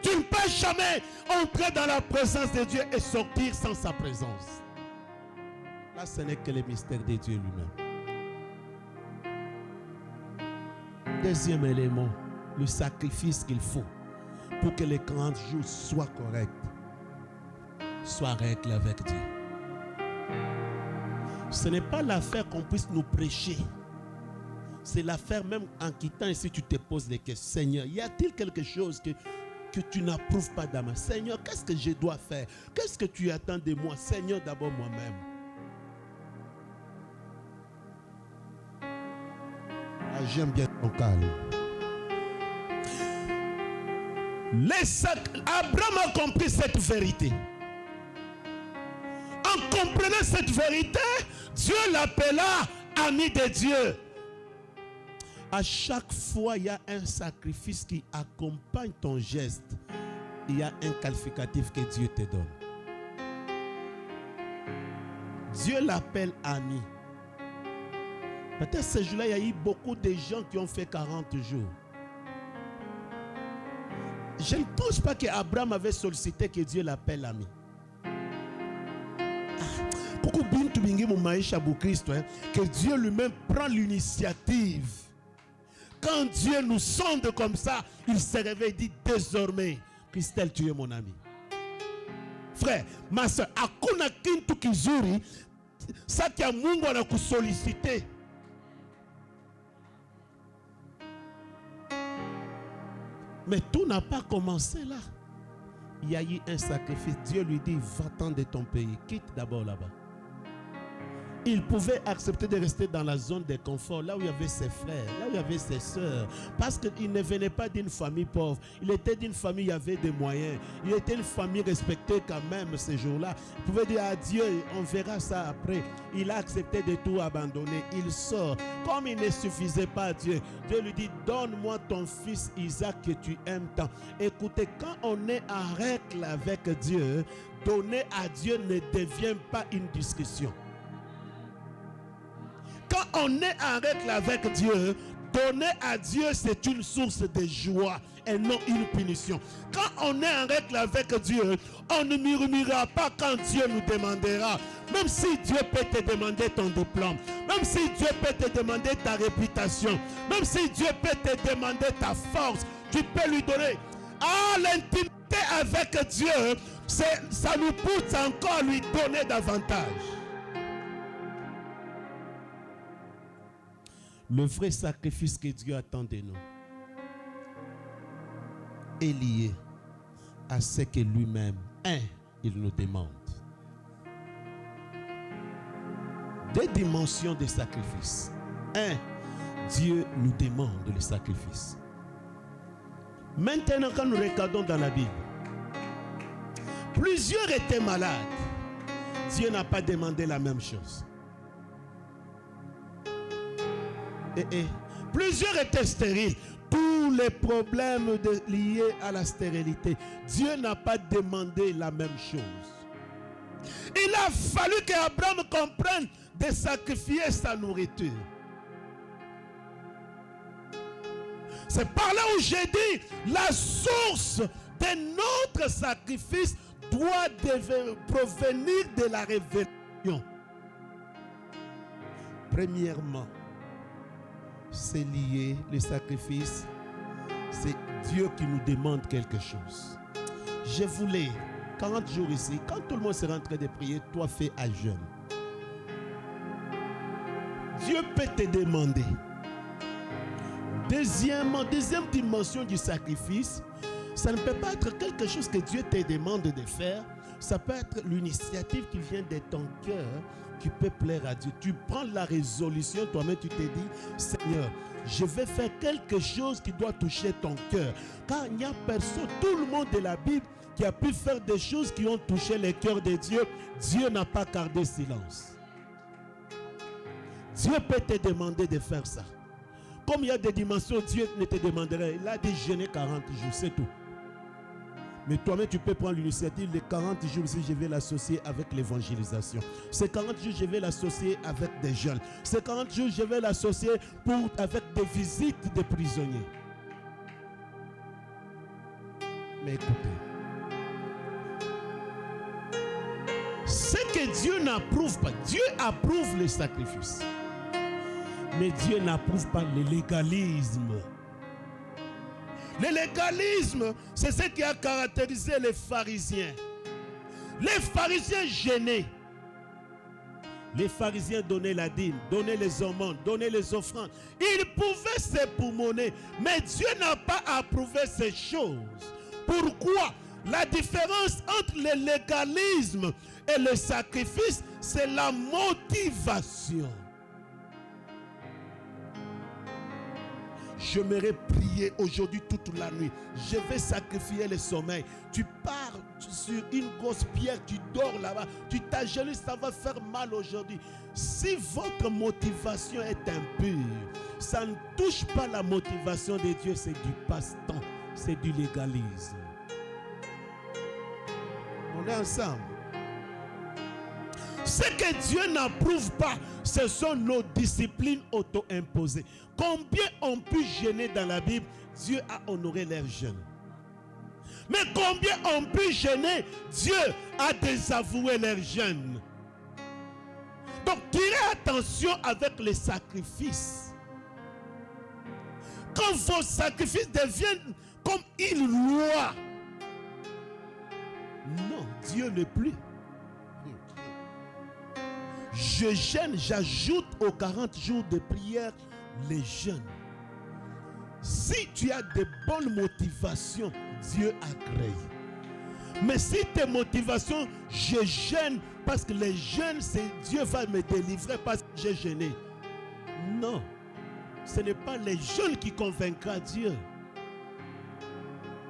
Tu ne peux jamais entrer dans la présence de Dieu et sortir sans sa présence. Là, ce n'est que le mystère de Dieu lui-même. Deuxième élément, le sacrifice qu'il faut pour que les 40 jours soient corrects, soient règles avec Dieu. Ce n'est pas l'affaire qu'on puisse nous prêcher. C'est l'affaire même en quittant ici, tu te poses des questions. Seigneur, y a-t-il quelque chose que tu n'approuves pas dans ma vie? Seigneur, qu'est-ce que je dois faire? Qu'est-ce que tu attends de moi? Seigneur, d'abord moi-même. Ah, j'aime bien ton calme. Abraham a compris cette vérité. En comprenant cette vérité, Dieu l'appela ami de Dieu. À chaque fois, il y a un sacrifice qui accompagne ton geste. Il y a un qualificatif que Dieu te donne. Dieu l'appelle ami. Peut-être ce jour-là, il y a eu beaucoup de gens qui ont fait 40 jours. Je ne pense pas qu'Abraham avait sollicité que Dieu l'appelle ami. Que Dieu lui-même prend l'initiative. Quand Dieu nous sonde comme ça, il se réveille et dit désormais, Christelle, tu es mon ami. Frère, ma soeur, hakuna kintu kizuri ça qui a Mungu anakusollicité. Mais tout n'a pas commencé là. Il y a eu un sacrifice. Dieu lui dit, va-t'en de ton pays. Quitte d'abord là-bas. Il pouvait accepter de rester dans la zone de confort, là où il y avait ses frères, là où il y avait ses soeurs. Parce qu'il ne venait pas d'une famille pauvre. Il était d'une famille, il y avait des moyens. Il était une famille respectée quand même ces jours-là. Il pouvait dire adieu, on verra ça après. Il a accepté de tout abandonner. Il sort. Comme il ne suffisait pas à Dieu, Dieu lui dit, donne-moi ton fils Isaac que tu aimes tant. Écoutez, quand on est en règle avec Dieu, donner à Dieu ne devient pas une discussion. Quand on est en règle avec Dieu, donner à Dieu, c'est une source de joie et non une punition. Quand on est en règle avec Dieu, on ne murmurera pas quand Dieu nous demandera. Même si Dieu peut te demander ton diplôme, même si Dieu peut te demander ta réputation, même si Dieu peut te demander ta force, tu peux lui donner. Ah, l'intimité avec Dieu ça nous pousse encore à lui donner davantage. Le vrai sacrifice que Dieu attend de nous est lié à ce que lui-même, il nous demande. Des dimensions de sacrifice. Dieu nous demande le sacrifice. Maintenant, quand nous regardons dans la Bible, plusieurs étaient malades. Dieu n'a pas demandé la même chose. Plusieurs étaient stériles. Tous les problèmes liés à la stérilité, Dieu n'a pas demandé la même chose. Il a fallu qu'Abraham comprenne de sacrifier sa nourriture. C'est par là où j'ai dit, la source de notre sacrifice doit provenir de la révélation. Premièrement, c'est lié, le sacrifice, c'est Dieu qui nous demande quelque chose. Je voulais 40 jours ici, quand tout le monde sera en train de prier, toi fais à jeûne. Dieu peut te demander. Deuxième dimension du sacrifice, ça ne peut pas être quelque chose que Dieu te demande de faire. Ça peut être l'initiative qui vient de ton cœur, qui peut plaire à Dieu. Tu prends la résolution, toi-même tu te dis, Seigneur, je vais faire quelque chose qui doit toucher ton cœur. Car il n'y a personne, tout le monde de la Bible qui a pu faire des choses qui ont touché le cœur de Dieu. Dieu n'a pas gardé silence. Dieu peut te demander de faire ça. Comme il y a des dimensions, Dieu ne te demanderait. Il a dit jeûner 40 jours, c'est tout. Mais toi-même, tu peux prendre l'initiative. Les 40 jours ici, je vais l'associer avec l'évangélisation. Ces 40 jours, je vais l'associer avec des jeunes. Ces 40 jours, je vais l'associer avec des visites de prisonniers. Mais écoutez, ce que Dieu n'approuve pas, Dieu approuve les sacrifices. Mais Dieu n'approuve pas le légalisme. Le légalisme, c'est ce qui a caractérisé les pharisiens. Les pharisiens gênaient. Les pharisiens donnaient la dîme, donnaient les aumônes, donnaient les offrandes. Ils pouvaient s'époumoner, mais Dieu n'a pas approuvé ces choses. Pourquoi? La différence entre le légalisme et le sacrifice, c'est la motivation. J'aimerais prier aujourd'hui toute la nuit. Je vais sacrifier le sommeil. Tu pars sur une grosse pierre, tu dors là-bas, tu t'agenouilles, ça va faire mal aujourd'hui. Si votre motivation est impure, ça ne touche pas la motivation de Dieu, c'est du passe-temps, c'est du légalisme. On est ensemble. Ce que Dieu n'approuve pas, ce sont nos disciplines auto-imposées. Combien ont pu jeûner dans la Bible? Dieu a honoré leur jeûne. Mais combien ont pu jeûner? Dieu a désavoué leur jeûne. Donc, tirez attention avec les sacrifices. Quand vos sacrifices deviennent comme une loi, non, Dieu ne plus. Je jeûne, j'ajoute aux 40 jours de prière les jeûnes. Si tu as de bonnes motivations, Dieu agrée. Mais si tes motivations, je jeûne parce que les jeûnes, c'est Dieu va me délivrer parce que j'ai jeûné. Non, ce n'est pas les jeûnes qui convaincra Dieu.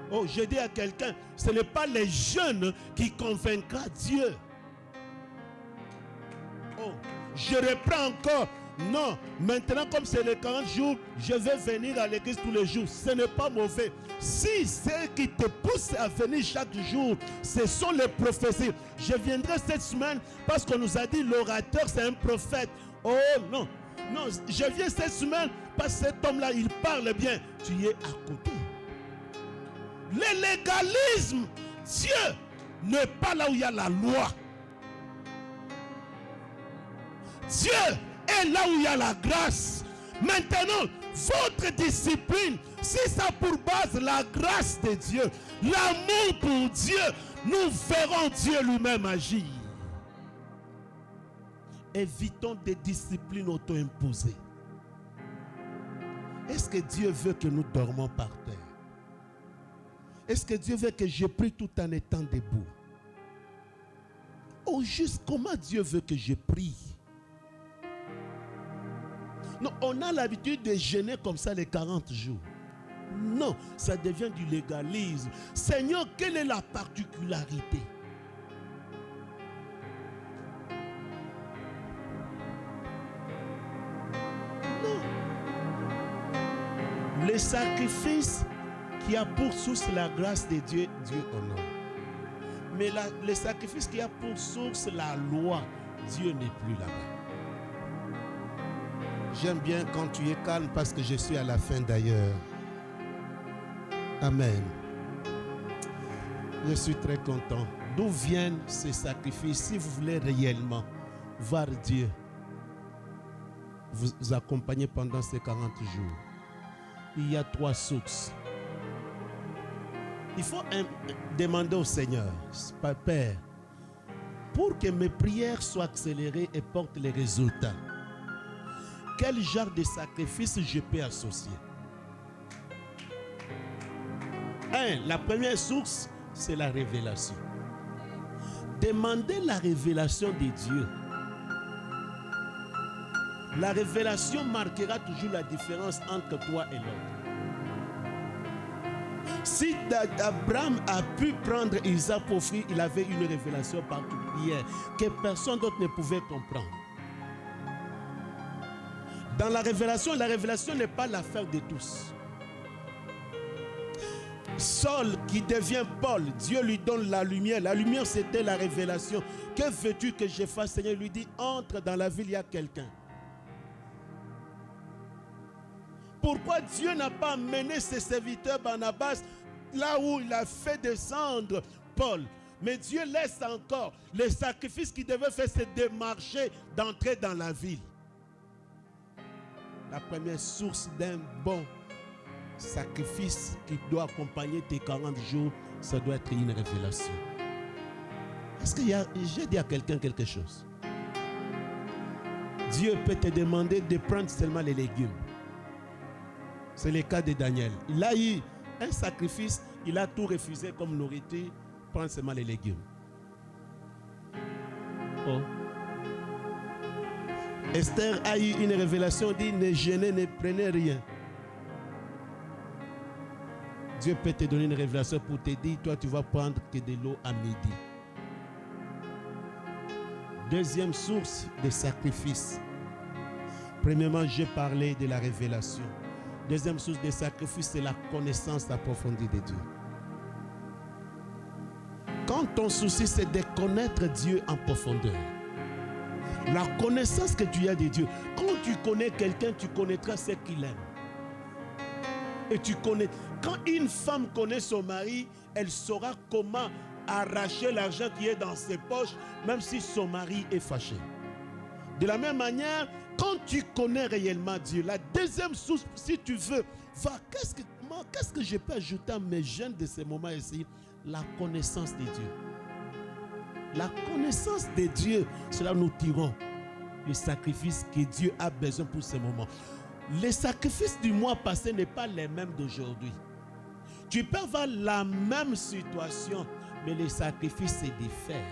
Oh, je dis à quelqu'un, ce n'est pas les jeûnes qui convaincra Dieu. Oh, je reprends encore. Non, maintenant comme c'est les 40 jours, je vais venir à l'église tous les jours. Ce n'est pas mauvais. Si ce qui te pousse à venir chaque jour, ce sont les prophéties. Je viendrai cette semaine parce qu'on nous a dit l'orateur c'est un prophète. Oh non, non, je viens cette semaine parce que cet homme-là, il parle bien. Tu y es à côté. Le légalisme, Dieu n'est pas là où il y a la loi. Dieu est là où il y a la grâce. Maintenant, votre discipline, si ça a pour base la grâce de Dieu, l'amour pour Dieu, nous verrons Dieu lui-même agir. Évitons des disciplines auto-imposées. Est-ce que Dieu veut que nous dormons par terre? Est-ce que Dieu veut que je prie tout en étant debout? Au juste, comment Dieu veut que je prie? Non, on a l'habitude de jeûner comme ça les 40 jours. Non, ça devient du légalisme. Seigneur, quelle est la particularité? Non. Le sacrifice qui a pour source la grâce de Dieu, Dieu honore. Mais le sacrifice qui a pour source la loi, Dieu n'est plus là-bas. J'aime bien quand tu es calme parce que je suis à la fin d'ailleurs. Amen. Je suis très content. D'où viennent ces sacrifices? Si vous voulez réellement voir Dieu vous accompagner pendant ces 40 jours, il y a 3 sources. Il faut demander au Seigneur, Père, pour que mes prières soient accélérées et portent les résultats, quel genre de sacrifice je peux associer? La première source, c'est la révélation. Demandez la révélation de Dieu. La révélation marquera toujours la différence entre toi et l'autre. Si Abraham a pu prendre Isaac pour fils, il avait une révélation particulière que personne d'autre ne pouvait comprendre. Dans la révélation n'est pas l'affaire de tous. Saul qui devient Paul, Dieu lui donne la lumière. La lumière, c'était la révélation. Que veux-tu que je fasse, Seigneur? Il lui dit, entre dans la ville, il y a quelqu'un. Pourquoi Dieu n'a pas amené ses serviteurs Barnabas là où il a fait descendre Paul? Mais Dieu laisse encore le sacrifice qu'il devait faire, c'est de marcher, d'entrer dans la ville. La première source d'un bon sacrifice qui doit accompagner tes 40 jours, ça doit être une révélation. Est-ce que j'ai dit à quelqu'un quelque chose? Dieu peut te demander de prendre seulement les légumes. C'est le cas de Daniel. Il a eu un sacrifice, il a tout refusé comme nourriture, prendre seulement les légumes. Oh. Esther a eu une révélation, dit ne jeûnez, ne prenez rien. Dieu peut te donner une révélation pour te dire, toi tu vas prendre que de l'eau à midi. Deuxième source de sacrifice. Premièrement, j'ai parlé de la révélation. Deuxième source de sacrifice, c'est la connaissance approfondie de Dieu. Quand ton souci, c'est de connaître Dieu en profondeur, la connaissance que tu as de Dieu, quand tu connais quelqu'un, tu connaîtras ce qu'il aime. Et tu connais, quand une femme connaît son mari, elle saura comment arracher l'argent qui est dans ses poches, même si son mari est fâché. De la même manière, quand tu connais réellement Dieu, la deuxième source, si tu veux, qu'est-ce que je peux ajouter à mes jeunes de ces moments ici? La connaissance de Dieu. La connaissance de Dieu, cela nous tirons le sacrifice que Dieu a besoin pour ce moment. Les sacrifices du mois passé n'est pas les mêmes d'aujourd'hui. Tu peux avoir la même situation, mais les sacrifices se diffèrent.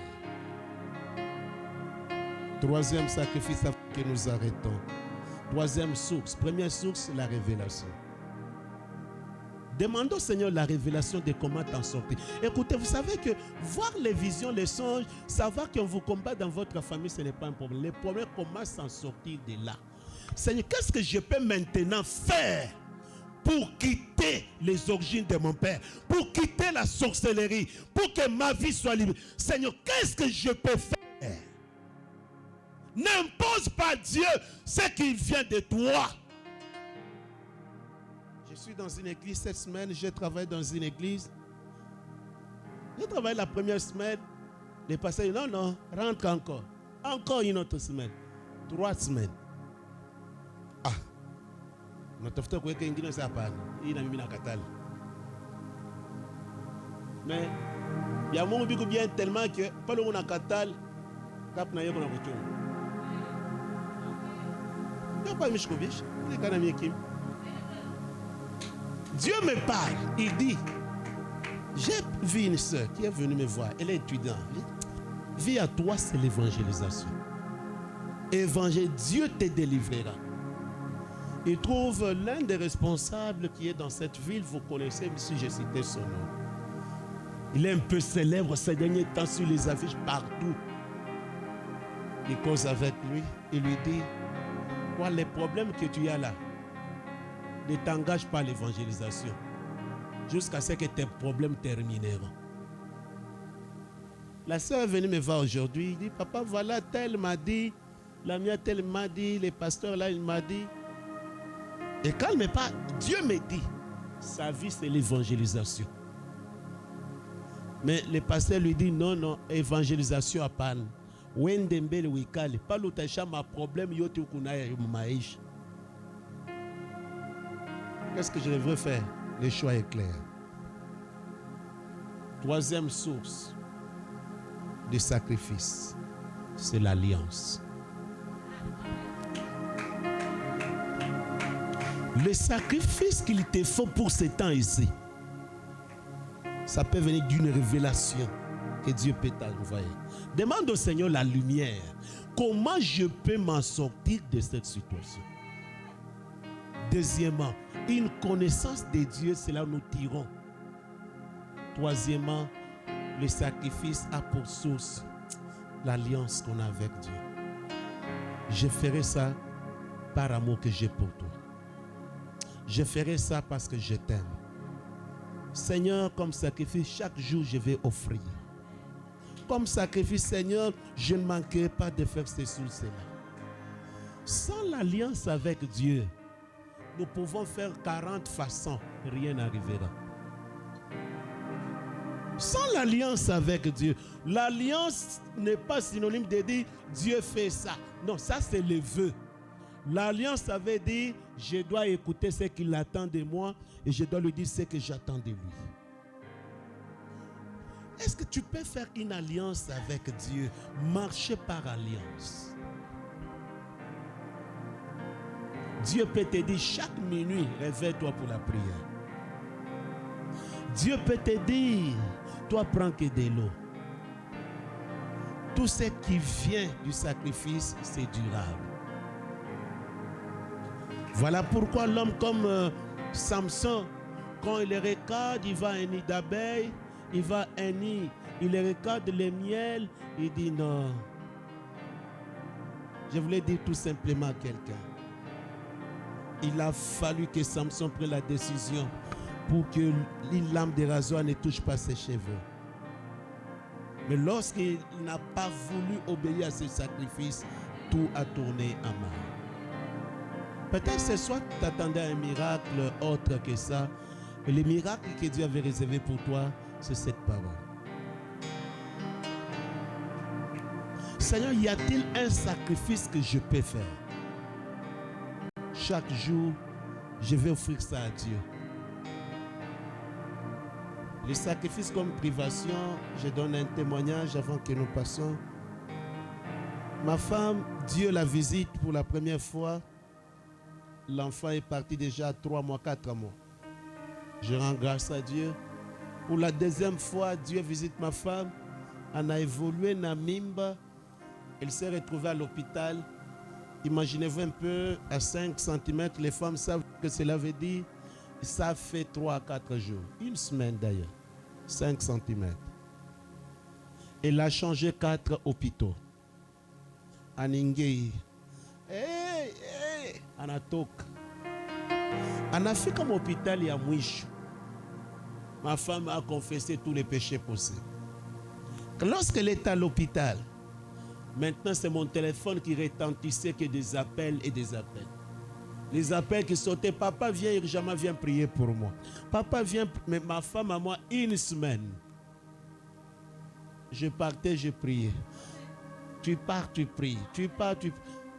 Troisième sacrifice que nous arrêtons. Troisième source. Première source, la révélation. Demandons au Seigneur la révélation de comment t'en sortir. Écoutez, vous savez que voir les visions, les songes, savoir qu'on vous combat dans votre famille, ce n'est pas un problème. Le problème, comment s'en sortir de là. Seigneur, qu'est-ce que je peux maintenant faire pour quitter les origines de mon père, pour quitter la sorcellerie, pour que ma vie soit libre? Seigneur, qu'est-ce que je peux faire? N'impose pas à Dieu ce qui vient de toi. Je suis dans une église cette semaine, j'ai travaillé dans une église. J'ai travaillé la première semaine. Les pasteurs disent non, rentre encore. Encore une autre semaine. 3 semaines. Ah. Mais Il y a mon bigo bien tellement que pas le monde en catal cap na yebo na voiture. Il n'y a pas Mishkovich, il est quand Kim. Dieu me parle, il dit, j'ai vu une soeur qui est venue me voir, elle est étudiante. Vie à toi, c'est l'évangélisation. Évangile, Dieu te délivrera. Il trouve l'un des responsables qui est dans cette ville, vous connaissez, si j'ai cité son nom. Il est un peu célèbre ces derniers temps sur les affiches partout. Il cause avec lui, il lui dit, quoi, les problèmes que tu as là, ne t'engage pas à l'évangélisation jusqu'à ce que tes problèmes termineront. La sœur est venue me voir aujourd'hui, il dit, papa, voilà, tel m'a dit, la mienne tel m'a dit, les pasteurs là, il m'a dit. Et calme pas, Dieu me dit, sa vie c'est l'évangélisation. Mais le pasteur lui dit, non, non, évangélisation à panne. Wendembele wikale, pas l'utacha ma problème yote kunaya maïch. Qu'est-ce que je devrais faire? Le choix est clair. Troisième source de sacrifice, c'est l'alliance. Le sacrifice qu'il te faut pour ce temps ici, ça peut venir d'une révélation que Dieu peut t'envoyer. Demande au Seigneur la lumière. Comment je peux m'en sortir de cette situation? Deuxièmement, une connaissance de Dieu, c'est là où nous tirons. Troisièmement, le sacrifice a pour source l'alliance qu'on a avec Dieu. Je ferai ça par amour que j'ai pour toi. Je ferai ça parce que je t'aime. Seigneur, comme sacrifice, chaque jour je vais offrir. Comme sacrifice, Seigneur, je ne manquerai pas de faire ceci ou cela. Sans l'alliance avec Dieu, nous pouvons faire 40 façons, rien n'arrivera. Sans l'alliance avec Dieu, l'alliance n'est pas synonyme de dire Dieu fait ça. Non, ça c'est le vœu. L'alliance avait dit, je dois écouter ce qu'il attend de moi et je dois lui dire ce que j'attends de lui. Est-ce que tu peux faire une alliance avec Dieu? Marcher par alliance. Dieu peut te dire chaque minuit, réveille-toi pour la prière. Dieu peut te dire, toi prends que de l'eau. Tout ce qui vient du sacrifice, c'est durable. Voilà pourquoi l'homme comme Samson, quand il regarde, il va à un nid d'abeilles, il va à un nid, il regarde le miel, il dit non. Je voulais dire tout simplement à quelqu'un. Il a fallu que Samson prenne la décision pour que une lame de rasoir ne touche pas ses cheveux. Mais lorsqu'il n'a pas voulu obéir à ce sacrifice, tout a tourné à mal. Peut-être ce soir tu t'attendais à un miracle autre que ça. Et le miracle que Dieu avait réservé pour toi, c'est cette parole. Seigneur, y a-t-il un sacrifice que je peux faire? Chaque jour, je vais offrir ça à Dieu. Les sacrifices comme privation, je donne un témoignage avant que nous passions. Ma femme, Dieu la visite pour la première fois. L'enfant est parti déjà 3 mois, 4 mois. Je rends grâce à Dieu. Pour la deuxième fois, Dieu visite ma femme. Elle a évolué, Namimba. Elle s'est retrouvée à l'hôpital. Imaginez-vous un peu, à 5 cm, les femmes savent que cela veut dire. Ça fait 3 à 4 jours. Une semaine d'ailleurs. 5 cm. Elle a changé 4 hôpitaux. Aningei. Anatoka. Anafika comme hôpital ya mwisho. Ma femme a confessé tous les péchés possibles. Lorsqu'elle est à l'hôpital, maintenant c'est mon téléphone qui retentissait que des appels et des appels. Les appels qui sautaient, papa viens urgemment, viens prier pour moi. Papa vient, mais ma femme à moi, une semaine. Je partais, je priais. Tu pars, tu pries. Tu pars,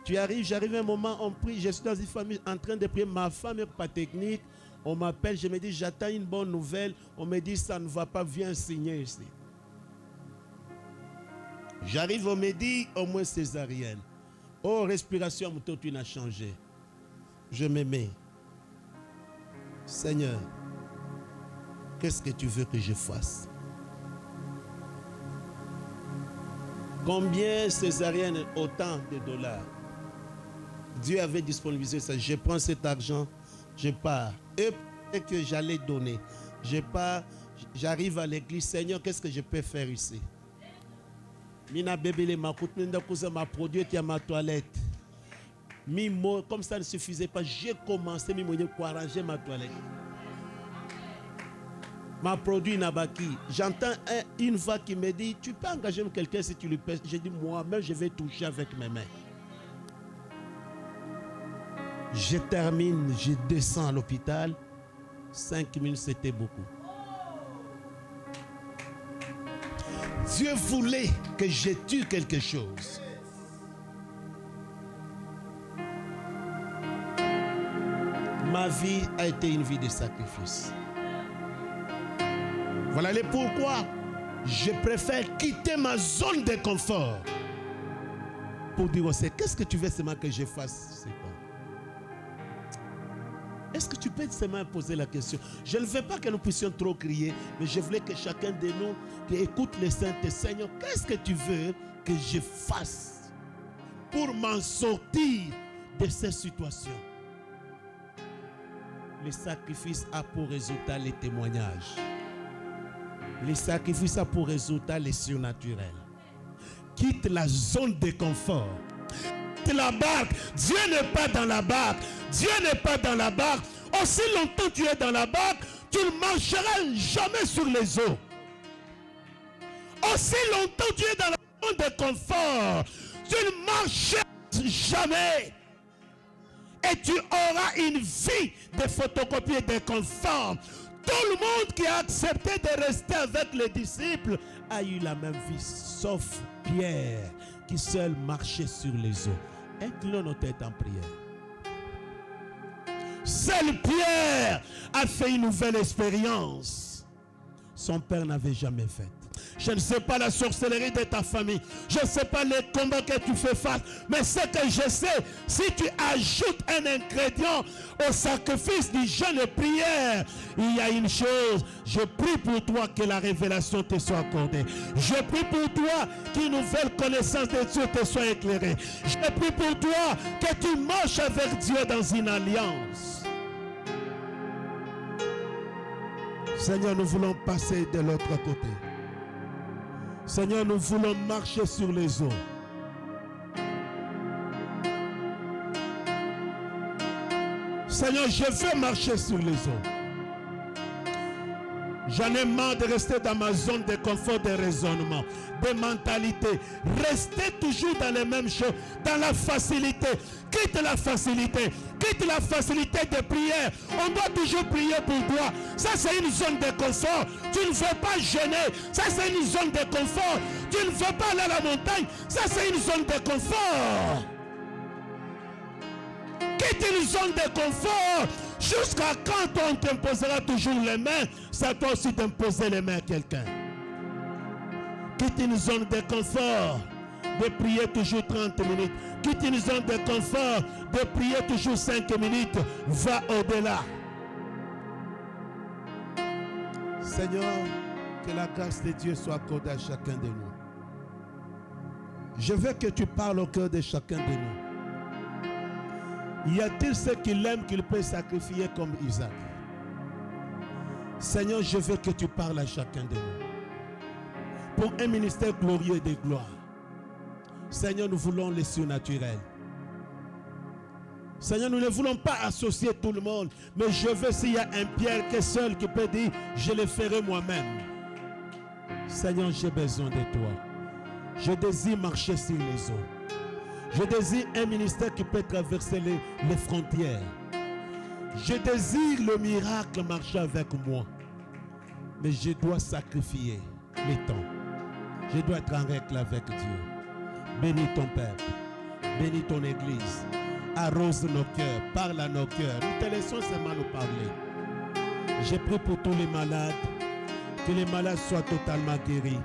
tu arrives, j'arrive à un moment, on prie. Je suis dans une famille en train de prier. Ma femme n'est pas technique. On m'appelle, je me dis, j'attends une bonne nouvelle. On me dit, ça ne va pas, viens signer ici. J'arrive au midi, au moins césarienne. Oh, respiration, mon taux, tu n'as changé. Je m'aimais. Seigneur, qu'est-ce que tu veux que je fasse? Combien césarienne, autant de dollars? Dieu avait disponibilisé ça. Je prends cet argent, je pars. Et que j'allais donner. Je pars, j'arrive à l'église. Seigneur, qu'est-ce que je peux faire ici? Mina bébé m'a produit à ma toilette. Comme ça ne suffisait pas, j'ai commencé à arranger ma toilette. Ma produit Nabaki. J'entends une voix qui me dit, tu peux engager quelqu'un si tu lui pèses. J'ai dit, moi-même, je vais toucher avec mes mains. Je termine, je descends à l'hôpital. 5 minutes, c'était beaucoup. Dieu voulait que je tue quelque chose. Ma vie a été une vie de sacrifice. Voilà le pourquoi je préfère quitter ma zone de confort pour dire, qu'est-ce que tu veux seulement que je fasse? C'est pas. Est-ce que tu peux seulement poser la question? Je ne veux pas que nous puissions trop crier, mais je voulais que chacun de nous qui écoute les saints, Seigneur, qu'est-ce que tu veux que je fasse pour m'en sortir de ces situations? Le sacrifice a pour résultat les témoignages. Le sacrifice a pour résultat les surnaturels. Quitte la zone de confort. Quitte la barque. Dieu n'est pas dans la barque. Dieu n'est pas dans la barque. Aussi longtemps tu es dans la barque, tu ne marcheras jamais sur les eaux. Aussi longtemps tu es dans la zone de confort, tu ne marcheras jamais. Et tu auras une vie de photocopie et de confort. Tout le monde qui a accepté de rester avec les disciples a eu la même vie, sauf Pierre, qui seul marchait sur les eaux. Inclinons nos têtes en prière. Seul Pierre a fait une nouvelle expérience. Son père n'avait jamais fait. Je ne sais pas la sorcellerie de ta famille. Je ne sais pas les combats que tu fais face. Mais ce que je sais, si tu ajoutes un ingrédient au sacrifice du jeûne et prière, il y a une chose. Je prie pour toi que la révélation te soit accordée. Je prie pour toi qu'une nouvelle connaissance de Dieu te soit éclairée. Je prie pour toi que tu marches avec Dieu dans une alliance. Seigneur, nous voulons passer de l'autre côté. Seigneur, nous voulons marcher sur les eaux. Seigneur, je veux marcher sur les eaux. J'en ai marre de rester dans ma zone de confort, de raisonnement, de mentalité. Rester toujours dans les mêmes choses, dans la facilité. Quitte la facilité. Quitte la facilité de prière. On doit toujours prier pour toi. Ça, c'est une zone de confort. Tu ne veux pas gêner. Ça, c'est une zone de confort. Tu ne veux pas aller à la montagne. Ça, c'est une zone de confort. Quitte une zone de confort. Jusqu'à quand on t'imposera toujours les mains, ça doit aussi t'imposer les mains à quelqu'un. Quitte une zone de confort, de prier toujours 30 minutes. Quitte une zone de confort, de prier toujours 5 minutes. Va au-delà. Seigneur, que la grâce de Dieu soit accordée à chacun de nous. Je veux que tu parles au cœur de chacun de nous. Y a-t-il ceux qui l'aiment qu'il peut sacrifier comme Isaac? Seigneur, je veux que tu parles à chacun de nous. Pour un ministère glorieux de gloire. Seigneur, nous voulons les surnaturels. Seigneur, nous ne voulons pas associer tout le monde. Mais je veux s'il y a un Pierre qui est seul qui peut dire, je le ferai moi-même. Seigneur, j'ai besoin de toi. Je désire marcher sur les eaux. Je désire un ministère qui peut traverser les frontières. Je désire le miracle marcher avec moi. Mais je dois sacrifier les temps. Je dois être en règle avec Dieu. Bénis ton peuple. Bénis ton église. Arrose nos cœurs. Parle à nos cœurs. Nous te laissons seulement nous parler. Je prie pour tous les malades. Que les malades soient totalement guéris.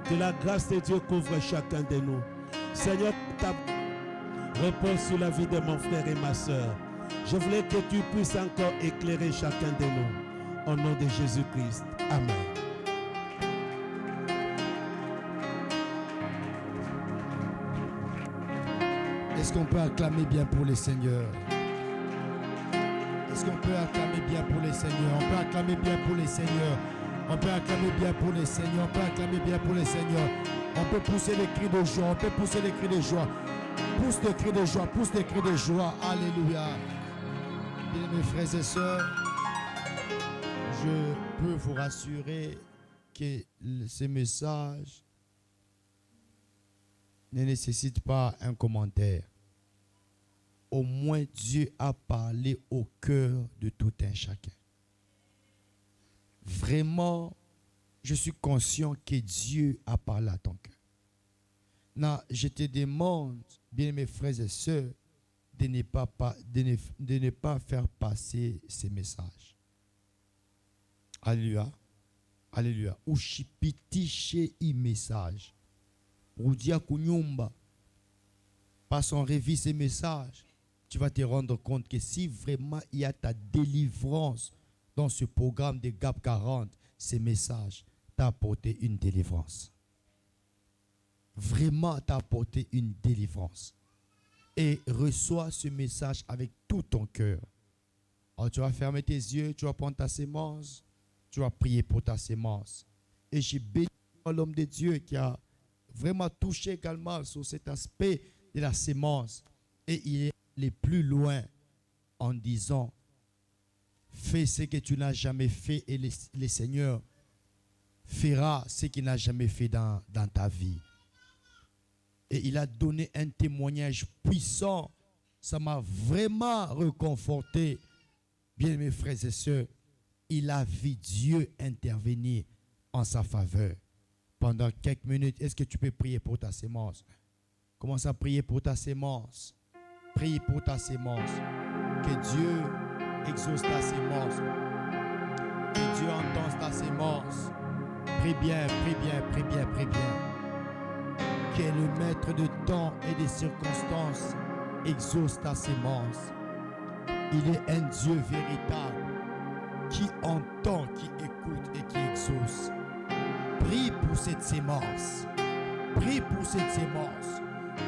Que la grâce de Dieu couvre chacun de nous. Seigneur, ta repose sur la vie de mon frère et ma soeur. Je voulais que tu puisses encore éclairer chacun de nous. Au nom de Jésus-Christ. Amen. Est-ce qu'on peut acclamer bien pour les seigneurs? Est-ce qu'on peut acclamer bien pour les seigneurs? On peut acclamer bien pour les seigneurs. On peut acclamer bien pour les seigneurs. On peut acclamer bien pour les seigneurs. On peut pousser les cris de joie. On peut pousser les cris de joie. Pousse les cris de joie. Pousse les cris de joie. Alléluia. Bien, mes frères et sœurs, je peux vous rassurer que ces messages ne nécessitent pas un commentaire. Au moins Dieu a parlé au cœur de tout un chacun. Vraiment, je suis conscient que Dieu a parlé à ton cœur. Non, je te demande, bien mes frères et sœurs, de ne pas faire passer ces messages. Alléluia. Alléluia. Ou chipitishe i message. Ou dia kunyumba. Parce qu'on révise ces messages, tu vas te rendre compte que si vraiment il y a ta délivrance dans ce programme de GAP 40, ces messages t'ont apporté une délivrance. Vraiment t'ont apporté une délivrance. Et reçois ce message avec tout ton cœur. Alors tu vas fermer tes yeux, tu vas prendre ta sémence, tu vas prier pour ta sémence. Et j'ai béni l'homme de Dieu qui a vraiment touché également sur cet aspect de la sémence. Et il est allé plus loin en disant, fais ce que tu n'as jamais fait et le Seigneur fera ce qu'il n'a jamais fait dans ta vie. Et il a donné un témoignage puissant. Ça m'a vraiment réconforté. Bien mes frères et sœurs, il a vu Dieu intervenir en sa faveur. Pendant quelques minutes, est-ce que tu peux prier pour ta sémence? Commence à prier pour ta sémence. Prie pour ta sémence. Que Dieu exauce ta sémence. Que Dieu entende ta sémence. Prie bien, prie bien, prie bien, prie bien. Que le maître de temps et des circonstances exauce ta sémence. Il est un Dieu véritable qui entend, qui écoute et qui exauce. Prie pour cette sémence. Prie pour cette sémence.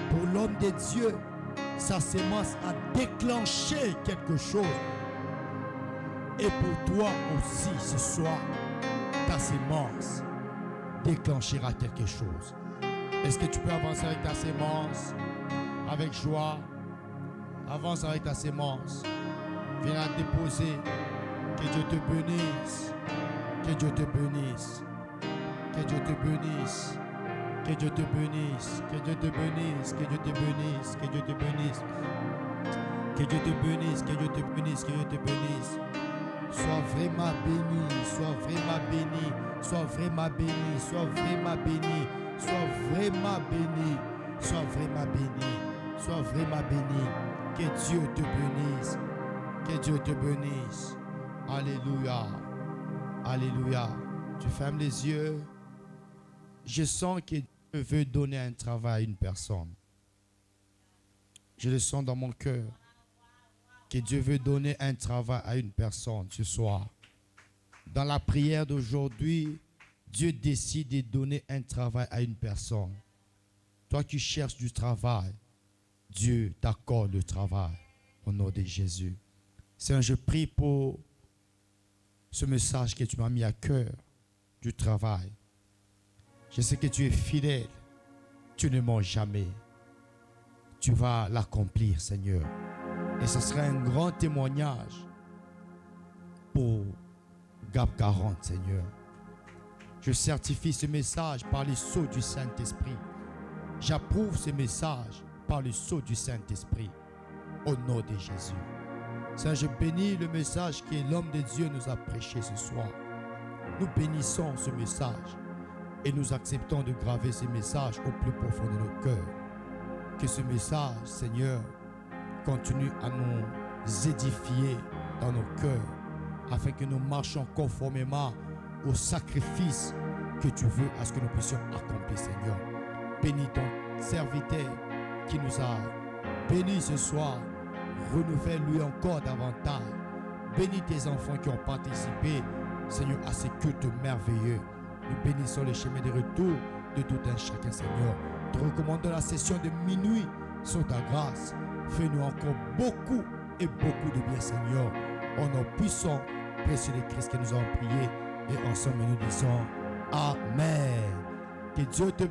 Pour l'homme de Dieu, sa sémence a déclenché quelque chose. Et pour toi aussi ce soir, ta sémence déclenchera quelque chose. Est-ce que tu peux avancer avec ta sémence? Avec joie. Avance avec ta sémence. Viens la déposer. Que Dieu te bénisse. Que Dieu te bénisse. Que Dieu te bénisse. Que Dieu te bénisse. Que Dieu te bénisse. Que Dieu te bénisse. Que Dieu te bénisse. Que Dieu te bénisse. Que Dieu te bénisse. Que Dieu te bénisse. Sois vraiment béni. Sois vraiment béni. Sois vraiment béni. Sois vraiment béni. Sois vraiment béni. Sois vraiment béni. Sois vraiment béni. Que Dieu te bénisse. Que Dieu te bénisse. Alléluia. Alléluia. Tu fermes les yeux. Je sens que Dieu veut donner un travail à une personne. Je le sens dans mon cœur. Que Dieu veut donner un travail à une personne ce soir. Dans la prière d'aujourd'hui, Dieu décide de donner un travail à une personne. Toi qui cherches du travail, Dieu t'accorde le travail au nom de Jésus. Seigneur, je prie pour ce message que tu m'as mis à cœur du travail. Je sais que tu es fidèle. Tu ne mens jamais. Tu vas l'accomplir, Seigneur. Et ce sera un grand témoignage pour GAP 40, Seigneur. Je certifie ce message par le sceau du Saint-Esprit. J'approuve ce message par le sceau du Saint-Esprit. Au nom de Jésus. Seigneur, je bénis le message que l'homme de Dieu nous a prêché ce soir. Nous bénissons ce message et nous acceptons de graver ce message au plus profond de nos cœurs. Que ce message, Seigneur, continue à nous édifier dans nos cœurs afin que nous marchions conformément au sacrifice que tu veux à ce que nous puissions accomplir, Seigneur. Bénis ton serviteur qui nous a bénis ce soir. Renouvelle-lui encore davantage. Bénis tes enfants qui ont participé, Seigneur, à ces cultes merveilleux. Nous bénissons les chemins de retour de tout un chacun, Seigneur. Te recommandons la session de minuit sous ta grâce. Fais-nous encore beaucoup et beaucoup de bien, Seigneur. Au nom puissant, précieux de Christ que nous avons prié et ensemble nous disons Amen. Que Dieu te